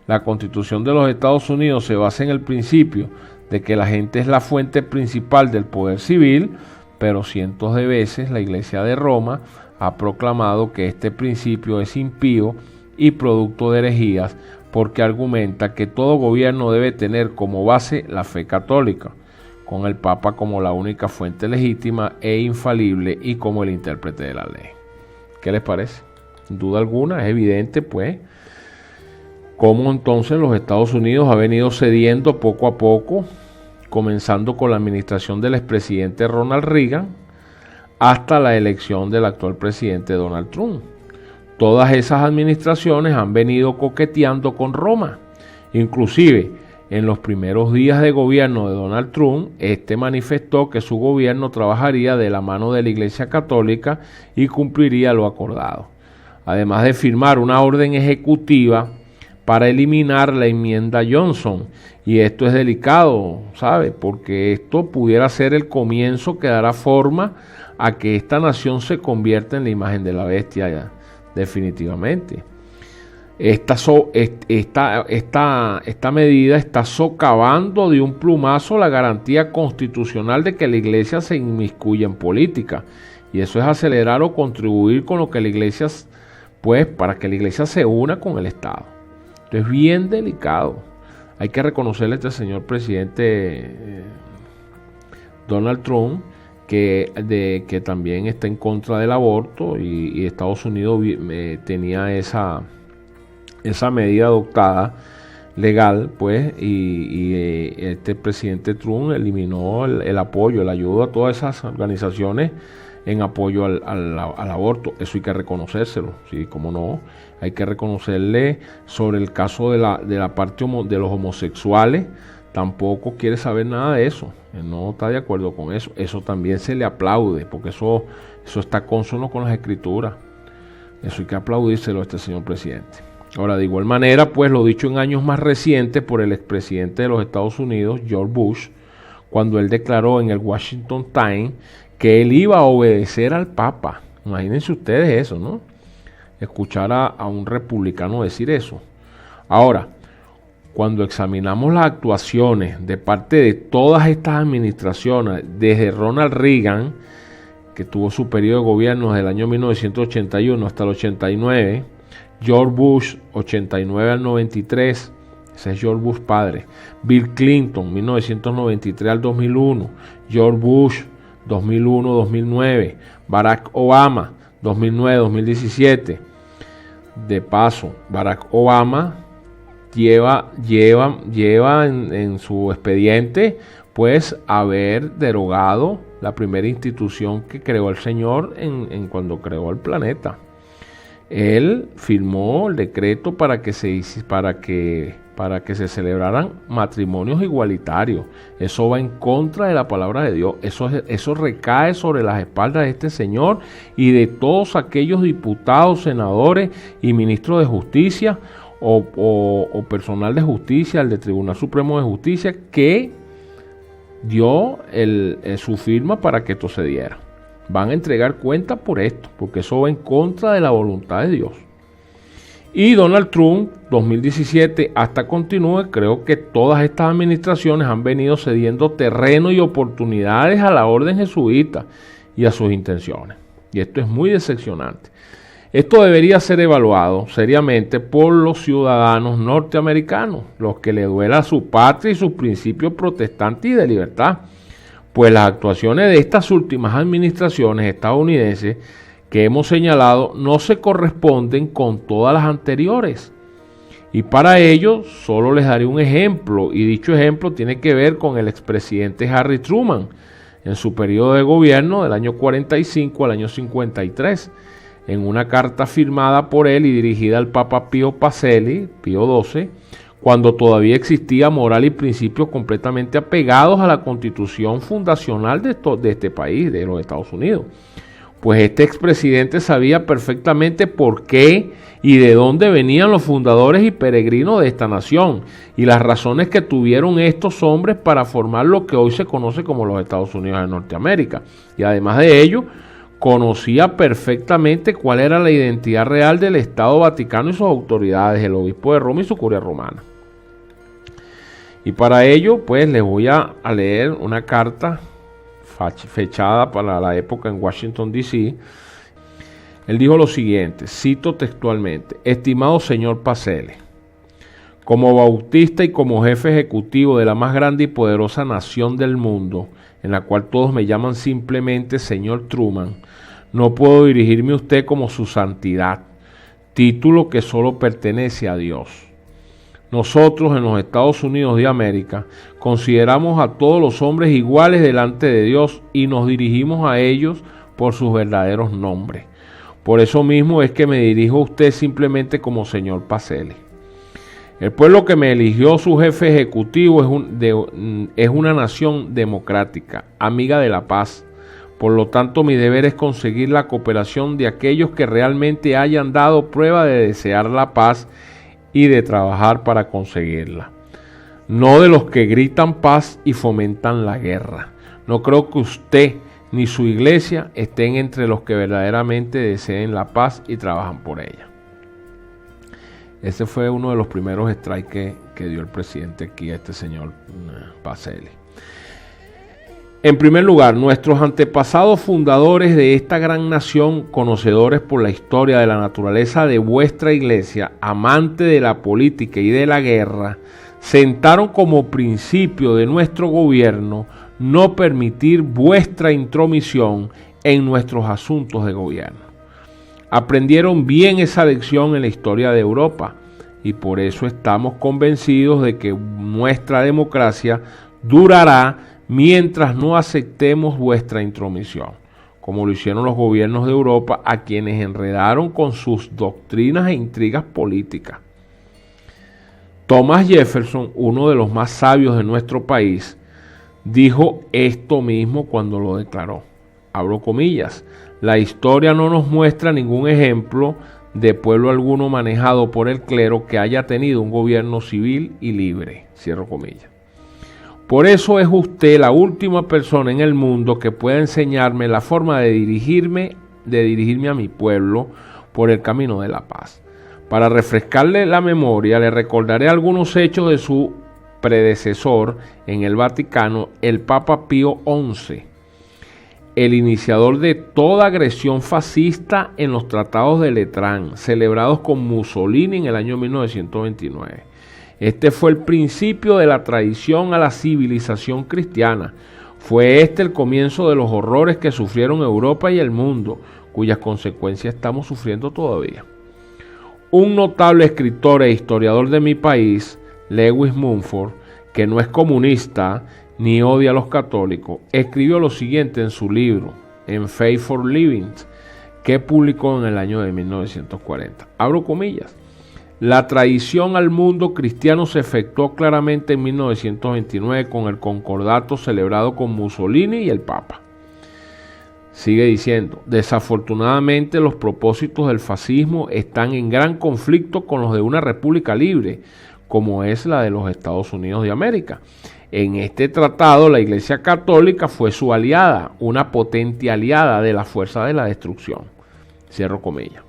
Speaker 1: La Constitución de los Estados Unidos se basa en el principio de que la gente es la fuente principal del poder civil, pero cientos de veces la Iglesia de Roma ha proclamado que este principio es impío y producto de herejías, porque argumenta que todo gobierno debe tener como base la fe católica, con el Papa como la única fuente legítima e infalible y como el intérprete de la ley. ¿Qué les parece? Sin duda alguna es evidente, pues, cómo entonces los Estados Unidos ha venido cediendo poco a poco, comenzando con la administración del expresidente Ronald Reagan, hasta la elección del actual presidente Donald Trump. Todas esas administraciones han venido coqueteando con Roma. Inclusive, en los primeros días de gobierno de Donald Trump, este manifestó que su gobierno trabajaría de la mano de la Iglesia Católica y cumpliría lo acordado. Además de firmar una orden ejecutiva para eliminar la enmienda Johnson. Y esto es delicado, ¿sabe? Porque esto pudiera ser el comienzo que dará forma a que esta nación se convierta en la imagen de la bestia ya, definitivamente. Esta medida está socavando de un plumazo la garantía constitucional de que la Iglesia se inmiscuya en política. Y eso es acelerar o contribuir con lo que la Iglesia, pues, para que la Iglesia se una con el Estado. Esto es bien delicado. Hay que reconocerle a este señor presidente Donald Trump que también está en contra del aborto y Estados Unidos tenía esa medida adoptada legal, pues, y este presidente Trump eliminó el apoyo, la ayuda a todas esas organizaciones en apoyo al aborto. Eso hay que reconocérselo, sí, cómo no. Hay que reconocerle. Sobre el caso de la parte de los homosexuales, tampoco quiere saber nada de eso. Él no está de acuerdo con eso. Eso también se le aplaude, porque eso está consono con las escrituras. Eso hay que aplaudírselo a este señor presidente. Ahora, de igual manera, pues lo dicho en años más recientes por el expresidente de los Estados Unidos, George Bush, cuando él declaró en el Washington Times que él iba a obedecer al Papa. Imagínense ustedes eso, ¿no? Escuchar a un republicano decir eso. Ahora, cuando examinamos las actuaciones de parte de todas estas administraciones, desde Ronald Reagan, que tuvo su periodo de gobierno desde el año 1981 hasta el 89, George Bush, 89 al 93, ese es George Bush padre, Bill Clinton, 1993 al 2001, George Bush, 2001-2009, Barack Obama, 2009-2017. De paso, Barack Obama lleva en su expediente, pues, haber derogado la primera institución que creó el señor en cuando creó el planeta. Él firmó el decreto para que se celebraran matrimonios igualitarios. Eso va en contra de la palabra de Dios. Eso recae sobre las espaldas de este señor y de todos aquellos diputados, senadores y ministros de justicia o personal de justicia, el de Tribunal Supremo de Justicia, que dio su firma para que esto se diera. Van a entregar cuenta por esto, porque eso va en contra de la voluntad de Dios. Y Donald Trump, 2017, hasta continúe, creo que todas estas administraciones han venido cediendo terreno y oportunidades a la orden jesuita y a sus intenciones. Y esto es muy decepcionante. Esto debería ser evaluado seriamente por los ciudadanos norteamericanos, los que le duela a su patria y sus principios protestantes y de libertad. Pues las actuaciones de estas últimas administraciones estadounidenses que hemos señalado no se corresponden con todas las anteriores. Y para ello solo les daré un ejemplo, y dicho ejemplo tiene que ver con el expresidente Harry Truman en su periodo de gobierno del año 45 al año 53, en una carta firmada por él y dirigida al Papa Pío XII, cuando todavía existía moral y principios completamente apegados a la constitución fundacional de este país, de los Estados Unidos. pues este expresidente sabía perfectamente por qué y de dónde venían los fundadores y peregrinos de esta nación y las razones que tuvieron estos hombres para formar lo que hoy se conoce como los Estados Unidos de Norteamérica. Y además de ello, conocía perfectamente cuál era la identidad real del Estado Vaticano y sus autoridades, el obispo de Roma y su curia romana. Y para ello, pues les voy a leer una carta fechada para la época en Washington, D.C. Él dijo lo siguiente, cito textualmente: estimado señor Pacelli, como bautista y como jefe ejecutivo de la más grande y poderosa nación del mundo, en la cual todos me llaman simplemente señor Truman, no puedo dirigirme a usted como su santidad, título que solo pertenece a Dios. Nosotros en los Estados Unidos de América consideramos a todos los hombres iguales delante de Dios y nos dirigimos a ellos por sus verdaderos nombres. Por eso mismo es que me dirijo a usted simplemente como señor Pacelli. El pueblo que me eligió su jefe ejecutivo es una nación democrática, amiga de la paz. Por lo tanto, mi deber es conseguir la cooperación de aquellos que realmente hayan dado prueba de desear la paz y de trabajar para conseguirla. No de los que gritan paz y fomentan la guerra. No creo que usted ni su iglesia estén entre los que verdaderamente deseen la paz y trabajan por ella. Ese fue uno de los primeros strikes que dio el presidente aquí a este señor Pacelli. En primer lugar, nuestros antepasados fundadores de esta gran nación, conocedores por la historia de la naturaleza de vuestra iglesia, amante de la política y de la guerra, sentaron como principio de nuestro gobierno no permitir vuestra intromisión en nuestros asuntos de gobierno. Aprendieron bien esa lección en la historia de Europa y por eso estamos convencidos de que nuestra democracia durará mientras no aceptemos vuestra intromisión, como lo hicieron los gobiernos de Europa a quienes enredaron con sus doctrinas e intrigas políticas. Thomas Jefferson, uno de los más sabios de nuestro país, dijo esto mismo cuando lo declaró. Abro comillas, la historia no nos muestra ningún ejemplo de pueblo alguno manejado por el clero que haya tenido un gobierno civil y libre. Cierro comillas. Por eso es usted la última persona en el mundo que pueda enseñarme la forma de dirigirme a mi pueblo por el camino de la paz. Para refrescarle la memoria, le recordaré algunos hechos de su predecesor en el Vaticano, el Papa Pío XI, el iniciador de toda agresión fascista en los tratados de Letrán, celebrados con Mussolini en el año 1929. Este fue el principio de la traición a la civilización cristiana. Fue este el comienzo de los horrores que sufrieron Europa y el mundo, cuyas consecuencias estamos sufriendo todavía. Un notable escritor e historiador de mi país, Lewis Mumford, que no es comunista ni odia a los católicos, escribió lo siguiente en su libro, En Faith for Living, que publicó en el año de 1940. Abro comillas. La traición al mundo cristiano se efectuó claramente en 1929 con el concordato celebrado con Mussolini y el Papa. Sigue diciendo, desafortunadamente los propósitos del fascismo están en gran conflicto con los de una república libre, como es la de los Estados Unidos de América. En este tratado la Iglesia Católica fue su aliada, una potente aliada de la fuerza de la destrucción. Cierro comillas.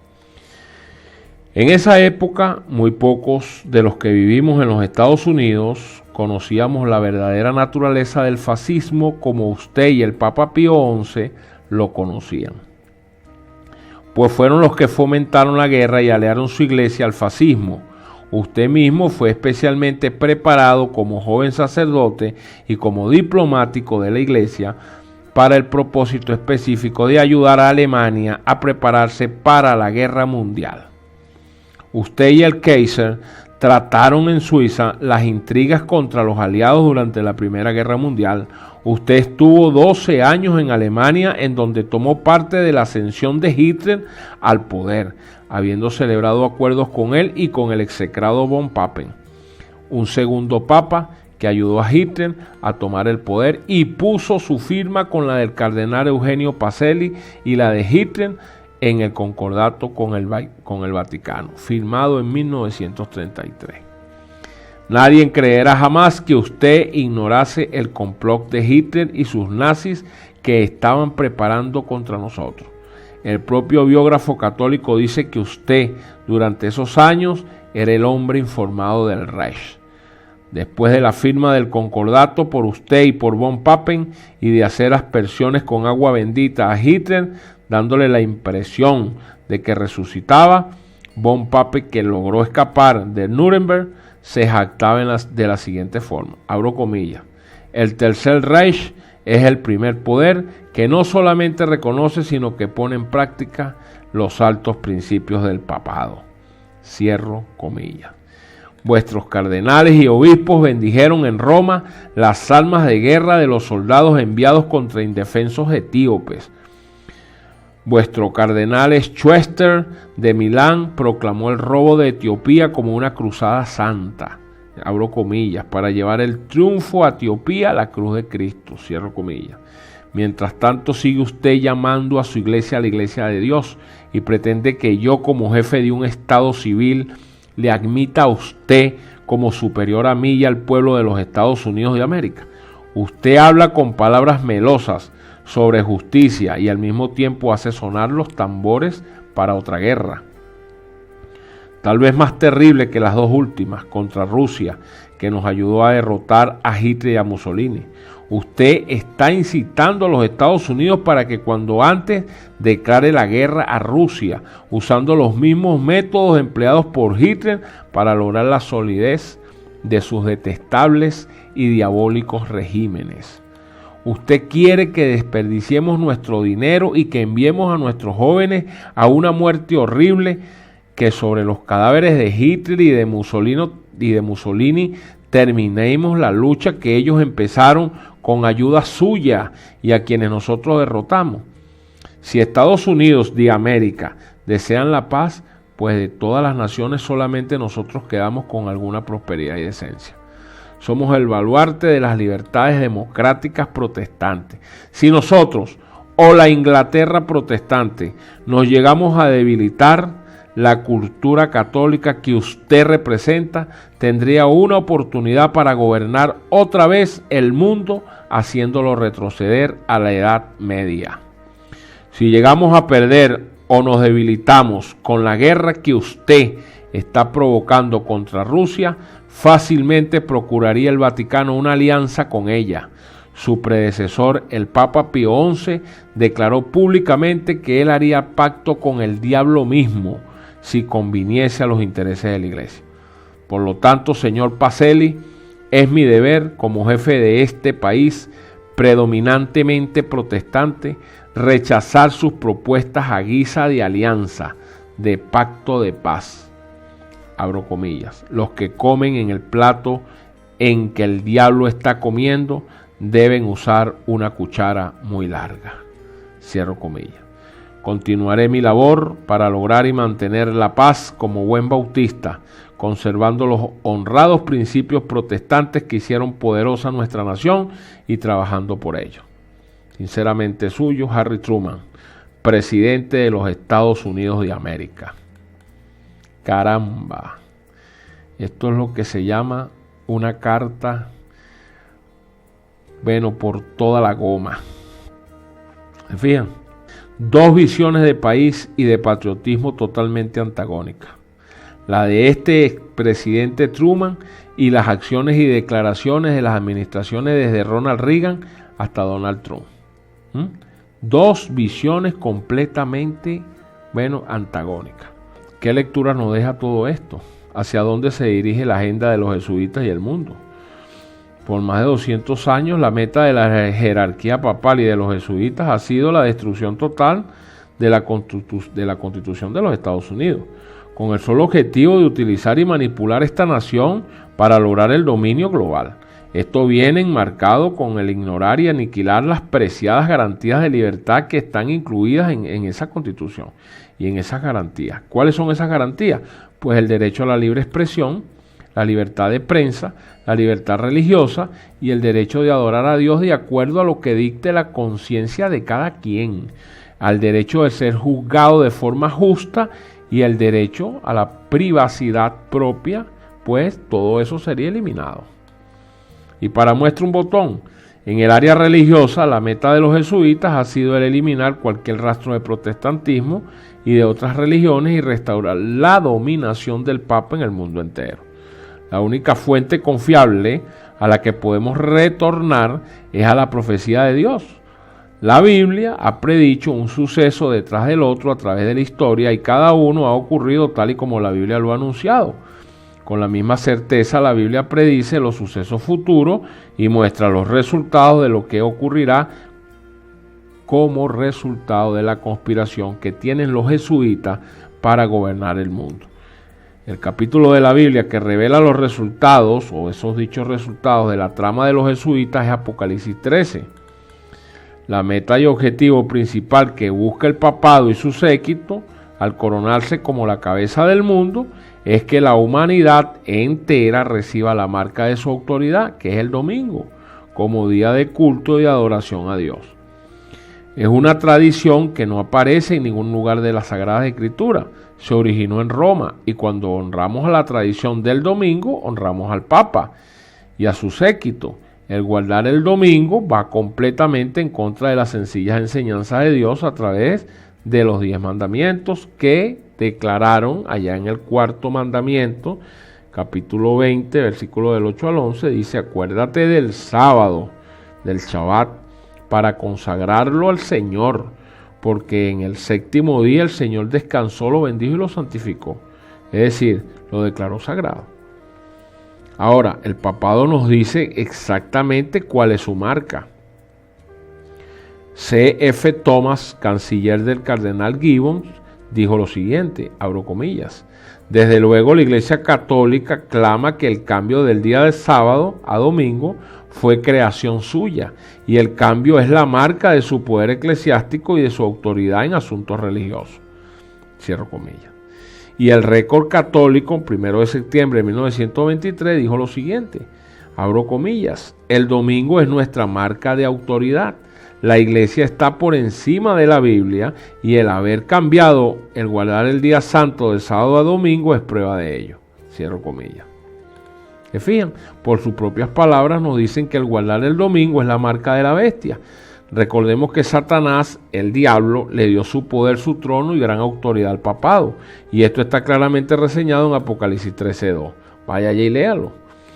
Speaker 1: En esa época, muy pocos de los que vivimos en los Estados Unidos conocíamos la verdadera naturaleza del fascismo como usted y el Papa Pío XI lo conocían. Pues fueron los que fomentaron la guerra y aliaron su iglesia al fascismo. Usted mismo fue especialmente preparado como joven sacerdote y como diplomático de la iglesia para el propósito específico de ayudar a Alemania a prepararse para la guerra mundial. Usted y el Kaiser trataron en Suiza las intrigas contra los aliados durante la Primera Guerra Mundial. Usted estuvo 12 años en Alemania, en donde tomó parte de la ascensión de Hitler al poder, habiendo celebrado acuerdos con él y con el execrado von Papen, un segundo papa que ayudó a Hitler a tomar el poder y puso su firma con la del cardenal Eugenio Pacelli y la de Hitler en el concordato con el Vaticano, firmado en 1933. Nadie creerá jamás que usted ignorase el complot de Hitler y sus nazis que estaban preparando contra nosotros. El propio biógrafo católico dice que usted, durante esos años, era el hombre informado del Reich. Después de la firma del concordato por usted y por von Papen y de hacer aspersiones con agua bendita a Hitler, dándole la impresión de que resucitaba, von Papen, que logró escapar de Nuremberg, se jactaba de la siguiente forma, abro comillas: el Tercer Reich es el primer poder que no solamente reconoce, sino que pone en práctica los altos principios del papado. Cierro comillas. Vuestros cardenales y obispos bendijeron en Roma las armas de guerra de los soldados enviados contra indefensos etíopes. Vuestro cardenal Schuster de Milán proclamó el robo de Etiopía como una cruzada santa, abro comillas, para llevar el triunfo a Etiopía a la cruz de Cristo, cierro comillas. Mientras tanto sigue usted llamando a su iglesia la iglesia de Dios y pretende que yo, como jefe de un estado civil, le admita a usted como superior a mí y al pueblo de los Estados Unidos de América. Usted habla con palabras melosas sobre justicia y al mismo tiempo hace sonar los tambores para otra guerra, tal vez más terrible que las dos últimas, contra Rusia, que nos ayudó a derrotar a Hitler y a Mussolini. Usted está incitando a los Estados Unidos para que cuando antes declare la guerra a Rusia, usando los mismos métodos empleados por Hitler para lograr la solidez de sus detestables y diabólicos regímenes. Usted quiere que desperdiciemos nuestro dinero y que enviemos a nuestros jóvenes a una muerte horrible, que sobre los cadáveres de Hitler y de Mussolini terminemos la lucha que ellos empezaron con ayuda suya y a quienes nosotros derrotamos. Si Estados Unidos de América desean la paz, pues de todas las naciones solamente nosotros quedamos con alguna prosperidad y decencia. Somos el baluarte de las libertades democráticas protestantes. Si nosotros o la Inglaterra protestante nos llegamos a debilitar, la cultura católica que usted representa tendría una oportunidad para gobernar otra vez el mundo, haciéndolo retroceder a la Edad Media. Si llegamos a perder o nos debilitamos con la guerra que usted está provocando contra Rusia, fácilmente procuraría el Vaticano una alianza con ella. Su predecesor, el Papa Pío XI, declaró públicamente que él haría pacto con el diablo mismo si conviniese a los intereses de la Iglesia. Por lo tanto, señor Pacelli, es mi deber como jefe de este país predominantemente protestante rechazar sus propuestas a guisa de alianza, de pacto de paz. Abro comillas. Los que comen en el plato en que el diablo está comiendo deben usar una cuchara muy larga. Cierro comillas. Continuaré mi labor para lograr y mantener la paz como buen bautista, conservando los honrados principios protestantes que hicieron poderosa nuestra nación y trabajando por ello. Sinceramente suyo, Harry Truman, presidente de los Estados Unidos de América. Caramba, esto es lo que se llama una carta, bueno, por toda la goma. ¿Se fijan? Dos visiones de país y de patriotismo totalmente antagónicas. La de este presidente Truman y las acciones y declaraciones de las administraciones desde Ronald Reagan hasta Donald Trump. Dos visiones completamente, antagónicas. ¿Qué lectura nos deja todo esto? ¿Hacia dónde se dirige la agenda de los jesuitas y el mundo? Por más de 200 años, la meta de la jerarquía papal y de los jesuitas ha sido la destrucción total de la Constitución de los Estados Unidos, con el solo objetivo de utilizar y manipular esta nación para lograr el dominio global. Esto viene enmarcado con el ignorar y aniquilar las preciadas garantías de libertad que están incluidas en esa Constitución y en esas garantías. ¿Cuáles son esas garantías? Pues el derecho a la libre expresión, la libertad de prensa, la libertad religiosa y el derecho de adorar a Dios de acuerdo a lo que dicte la conciencia de cada quien, al derecho de ser juzgado de forma justa y el derecho a la privacidad propia, pues todo eso sería eliminado. Y para muestra un botón, en el área religiosa la meta de los jesuitas ha sido el eliminar cualquier rastro de protestantismo y de otras religiones y restaurar la dominación del Papa en el mundo entero. La única fuente confiable a la que podemos retornar es a la profecía de Dios. La Biblia ha predicho un suceso detrás del otro a través de la historia y cada uno ha ocurrido tal y como la Biblia lo ha anunciado. Con la misma certeza la Biblia predice los sucesos futuros y muestra los resultados de lo que ocurrirá como resultado de la conspiración que tienen los jesuitas para gobernar el mundo. El capítulo de la Biblia que revela los resultados o esos dichos resultados de la trama de los jesuitas es Apocalipsis 13. La meta y objetivo principal que busca el papado y su séquito al coronarse como la cabeza del mundo es que la humanidad entera reciba la marca de su autoridad, que es el domingo, como día de culto y adoración a Dios. Es una tradición que no aparece en ningún lugar de las Sagradas Escrituras. Se originó en Roma y cuando honramos a la tradición del domingo, honramos al Papa y a su séquito. El guardar el domingo va completamente en contra de las sencillas enseñanzas de Dios a través de los 10 mandamientos que declararon allá en el cuarto mandamiento, capítulo 20, versículo del 8 al 11, dice: acuérdate del sábado, del Shabbat, para consagrarlo al Señor, porque en el séptimo día el Señor descansó, lo bendijo y lo santificó. Es decir, lo declaró sagrado. Ahora, el papado nos dice exactamente cuál es su marca. C.F. Thomas, canciller del cardenal Gibbons, dijo lo siguiente, abro comillas: desde luego la Iglesia Católica clama que el cambio del día de sábado a domingo fue creación suya y el cambio es la marca de su poder eclesiástico y de su autoridad en asuntos religiosos. Cierro comillas. Y el récord católico, 1 de septiembre de 1923, dijo lo siguiente, abro comillas: el domingo es nuestra marca de autoridad. La Iglesia está por encima de la Biblia y el haber cambiado el guardar el día santo de sábado a domingo es prueba de ello. Cierro comillas. ¿Se fijan? Por sus propias palabras nos dicen que el guardar el domingo es la marca de la bestia. Recordemos que Satanás, el diablo, le dio su poder, su trono y gran autoridad al papado. Y esto está claramente reseñado en Apocalipsis 13:2. Vaya allá y léalo.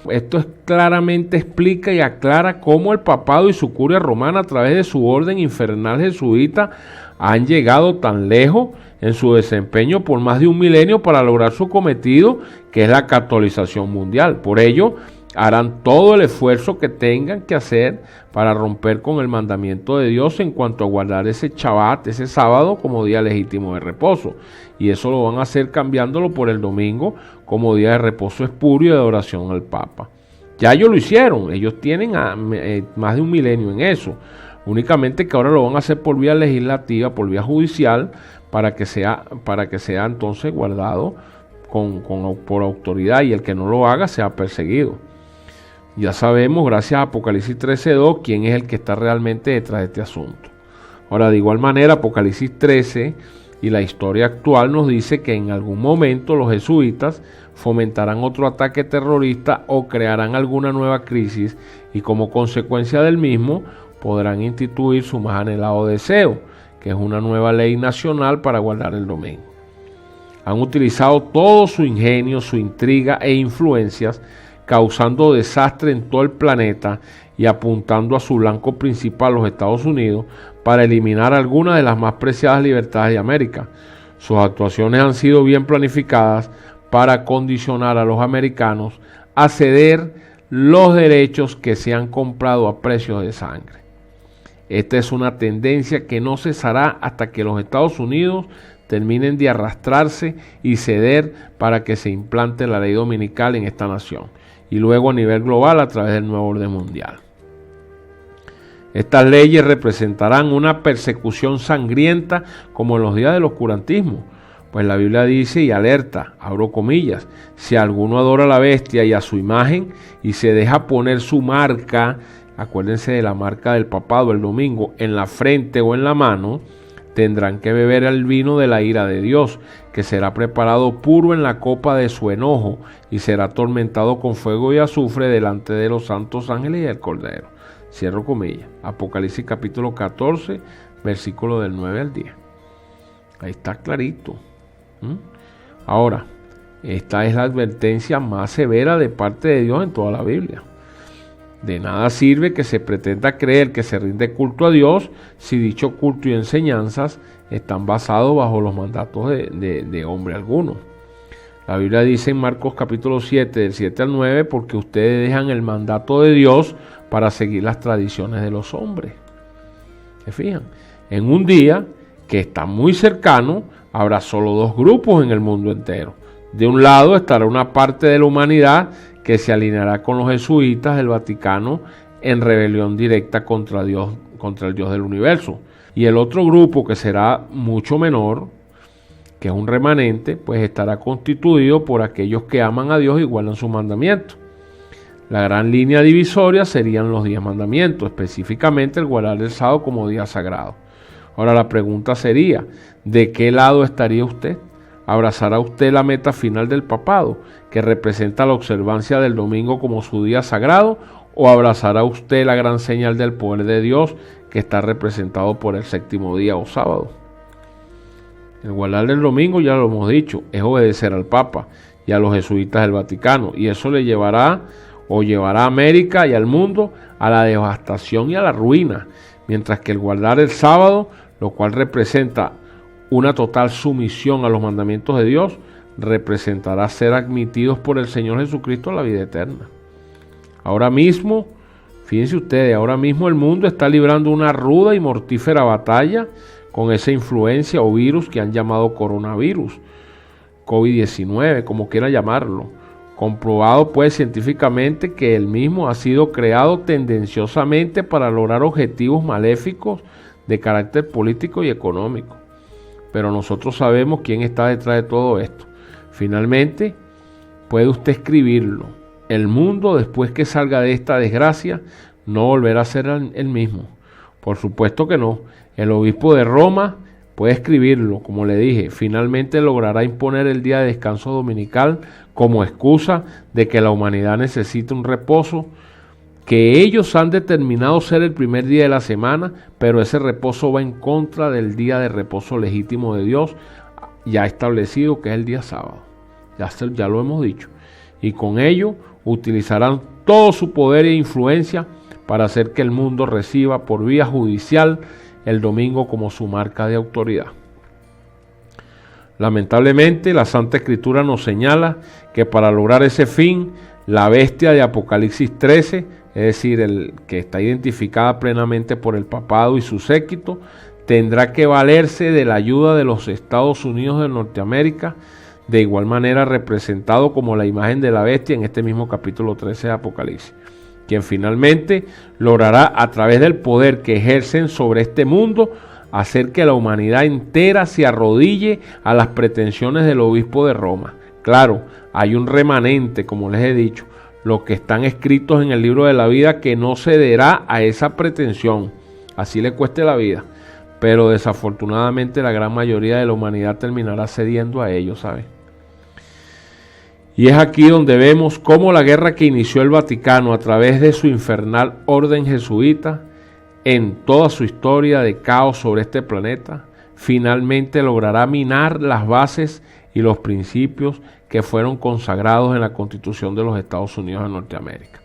Speaker 1: Esto claramente explica y aclara cómo el papado y su curia romana a través de su orden infernal jesuita han llegado tan lejos en su desempeño por más de un milenio para lograr su cometido, que es la catolización mundial. Por ello, harán todo el esfuerzo que tengan que hacer para romper con el mandamiento de Dios en cuanto a guardar ese Shabbat, ese sábado, como día legítimo de reposo. Y eso lo van a hacer cambiándolo por el domingo como día de reposo espurio y de adoración al Papa. Ya ellos lo hicieron, ellos tienen más de un milenio en eso. Únicamente que ahora lo van a hacer por vía legislativa, por vía judicial, para que sea entonces guardado por autoridad y el que no lo haga sea perseguido. Ya sabemos, gracias a Apocalipsis 13:2, quién es el que está realmente detrás de este asunto. Ahora, de igual manera, Apocalipsis 13 y la historia actual nos dice que en algún momento los jesuitas fomentarán otro ataque terrorista o crearán alguna nueva crisis y como consecuencia del mismo podrán instituir su más anhelado deseo, que es una nueva ley nacional para guardar el domingo. Han utilizado todo su ingenio, su intriga e influencias, causando desastre en todo el planeta y apuntando a su blanco principal, los Estados Unidos, para eliminar algunas de las más preciadas libertades de América. Sus actuaciones han sido bien planificadas para condicionar a los americanos a ceder los derechos que se han comprado a precios de sangre. Esta es una tendencia que no cesará hasta que los Estados Unidos terminen de arrastrarse y ceder para que se implante la ley dominical en esta nación y luego a nivel global a través del nuevo orden mundial. Estas leyes representarán una persecución sangrienta como en los días del oscurantismo, Pues la Biblia dice y alerta, abro comillas, si alguno adora a la bestia y a su imagen y se deja poner su marca, acuérdense de la marca del papado el domingo, en la frente o en la mano, tendrán que beber el vino de la ira de Dios, que será preparado puro en la copa de su enojo y será atormentado con fuego y azufre delante de los santos ángeles y el Cordero. Cierro comillas. Apocalipsis capítulo 14, versículo del 9 al 10. Ahí está clarito. Ahora, esta es la advertencia más severa de parte de Dios en toda la Biblia. De nada sirve que se pretenda creer que se rinde culto a Dios si dicho culto y enseñanzas están basados bajo los mandatos de hombre alguno. La Biblia dice en Marcos capítulo 7, del 7 al 9, porque ustedes dejan el mandato de Dios para seguir las tradiciones de los hombres. ¿Se fijan? En un día que está muy cercano, habrá solo dos grupos en el mundo entero. De un lado estará una parte de la humanidad que se alineará con los jesuitas del Vaticano en rebelión directa contra Dios, contra el Dios del universo. Y el otro grupo, que será mucho menor, que es un remanente, pues estará constituido por aquellos que aman a Dios y guardan sus mandamientos. La gran línea divisoria serían los 10 mandamientos, específicamente el guardar el sábado como día sagrado. Ahora la pregunta sería, ¿de qué lado estaría usted? ¿Abrazará usted la meta final del papado, que representa la observancia del domingo como su día sagrado, o abrazará usted la gran señal del poder de Dios, que está representado por el séptimo día o sábado? El guardar el domingo, ya lo hemos dicho, es obedecer al Papa y a los jesuitas del Vaticano, y eso le llevará a América y al mundo a la devastación y a la ruina, mientras que el guardar el sábado, lo cual representa una total sumisión a los mandamientos de Dios, representará ser admitidos por el Señor Jesucristo a la vida eterna. Ahora mismo, fíjense ustedes, ahora mismo el mundo está librando una ruda y mortífera batalla con esa influencia o virus que han llamado coronavirus, COVID-19, como quiera llamarlo. Comprobado pues científicamente que el mismo ha sido creado tendenciosamente para lograr objetivos maléficos de carácter político y económico. Pero nosotros sabemos quién está detrás de todo esto. Finalmente, puede usted escribirlo. El mundo, después que salga de esta desgracia, no volverá a ser el mismo. Por supuesto que no. El obispo de Roma puede escribirlo, como le dije. Finalmente logrará imponer el día de descanso dominical como excusa de que la humanidad necesita un reposo que ellos han determinado ser el primer día de la semana, pero ese reposo va en contra del día de reposo legítimo de Dios, ya establecido, que es el día sábado. Ya lo hemos dicho. Y con ello utilizarán todo su poder e influencia para hacer que el mundo reciba por vía judicial el domingo como su marca de autoridad. Lamentablemente, la Santa Escritura nos señala que para lograr ese fin, la bestia de Apocalipsis 13, es decir, el que está identificada plenamente por el papado y su séquito, tendrá que valerse de la ayuda de los Estados Unidos de Norteamérica, de igual manera representado como la imagen de la bestia en este mismo capítulo 13 de Apocalipsis, quien finalmente logrará, a través del poder que ejercen sobre este mundo, hacer que la humanidad entera se arrodille a las pretensiones del obispo de Roma. Claro, hay un remanente, como les he dicho, los que están escritos en el libro de la vida, que no cederá a esa pretensión, así le cueste la vida. Pero desafortunadamente la gran mayoría de la humanidad terminará cediendo a ellos, ¿sabes? Y es aquí donde vemos cómo la guerra que inició el Vaticano a través de su infernal orden jesuita, en toda su historia de caos sobre este planeta, finalmente logrará minar las bases y los principios que fueron consagrados en la Constitución de los Estados Unidos de Norteamérica,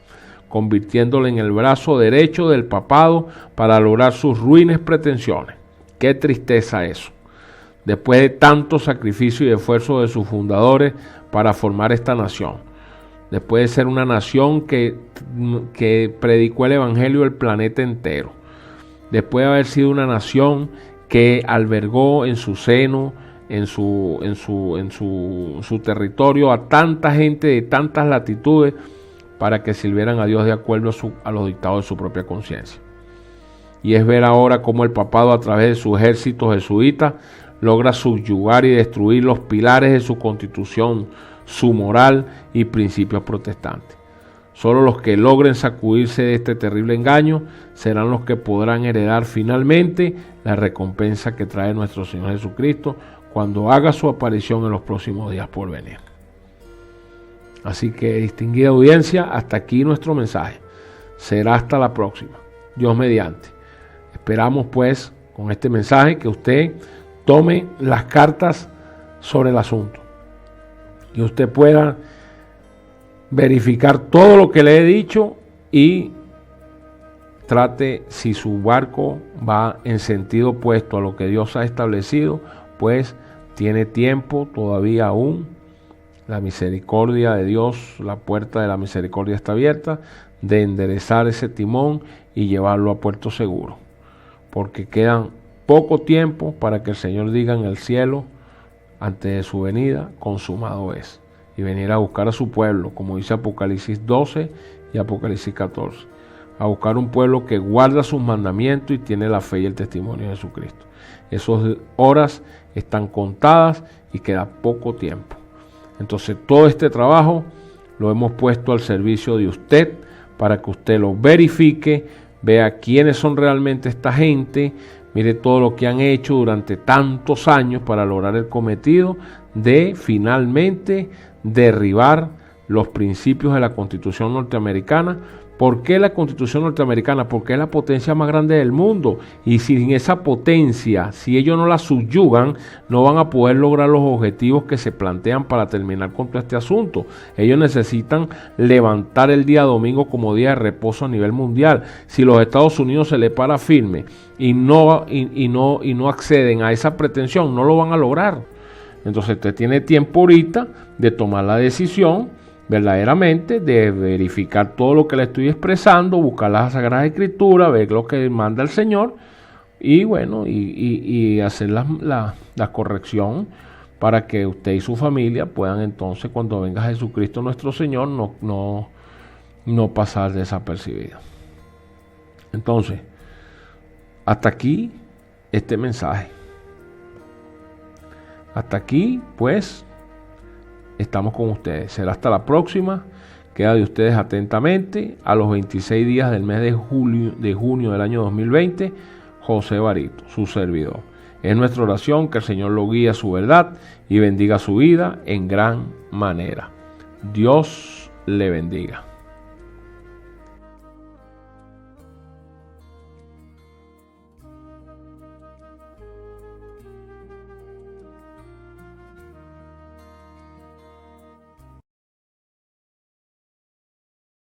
Speaker 1: convirtiéndole en el brazo derecho del papado para lograr sus ruines pretensiones. Qué tristeza eso. Después de tanto sacrificio y esfuerzo de sus fundadores para formar esta nación, después de ser una nación que predicó el evangelio al planeta entero, después de haber sido una nación que albergó en su seno, en su territorio a tanta gente de tantas latitudes para que sirvieran a Dios de acuerdo a los dictados de su propia conciencia. Y es ver ahora cómo el papado, a través de su ejército jesuita, logra subyugar y destruir los pilares de su constitución, su moral y principios protestantes. Solo los que logren sacudirse de este terrible engaño serán los que podrán heredar finalmente la recompensa que trae nuestro Señor Jesucristo cuando haga su aparición en los próximos días por venir. Así que, distinguida audiencia, hasta aquí nuestro mensaje. Será hasta la próxima, Dios mediante. Esperamos pues con este mensaje que usted tome las cartas sobre el asunto y usted pueda verificar todo lo que le he dicho y trate, si su barco va en sentido opuesto a lo que Dios ha establecido, pues tiene tiempo todavía aún. La misericordia de Dios, la puerta de la misericordia está abierta, de enderezar ese timón y llevarlo a puerto seguro, porque quedan poco tiempo para que el Señor diga en el cielo, antes de su venida, consumado es, y venir a buscar a su pueblo, como dice Apocalipsis 12 y Apocalipsis 14, a buscar un pueblo que guarda sus mandamientos y tiene la fe y el testimonio de Jesucristo. Esas horas están contadas y queda poco tiempo. Entonces todo este trabajo lo hemos puesto al servicio de usted para que usted lo verifique, vea quiénes son realmente esta gente, mire todo lo que han hecho durante tantos años para lograr el cometido de finalmente derribar los principios de la Constitución norteamericana. ¿Por qué la Constitución norteamericana? Porque es la potencia más grande del mundo, y sin esa potencia, si ellos no la subyugan, no van a poder lograr los objetivos que se plantean para terminar con todo este asunto. Ellos necesitan levantar el día domingo como día de reposo a nivel mundial. Si los Estados Unidos se le para firme y no acceden a esa pretensión, no lo van a lograr. Entonces usted tiene tiempo ahorita de tomar la decisión verdaderamente, de verificar todo lo que le estoy expresando, buscar las Sagradas Escrituras, ver lo que manda el Señor y bueno, y hacer la corrección para que usted y su familia puedan entonces, cuando venga Jesucristo nuestro Señor, no pasar desapercibido. Entonces, hasta aquí este mensaje. Hasta aquí, pues, estamos con ustedes. Será hasta la próxima. Queda de ustedes atentamente a los 26 días del mes de junio del año 2020, José Barito, su servidor. Es nuestra oración que el Señor lo guíe a su verdad y bendiga su vida en gran manera. Dios le bendiga.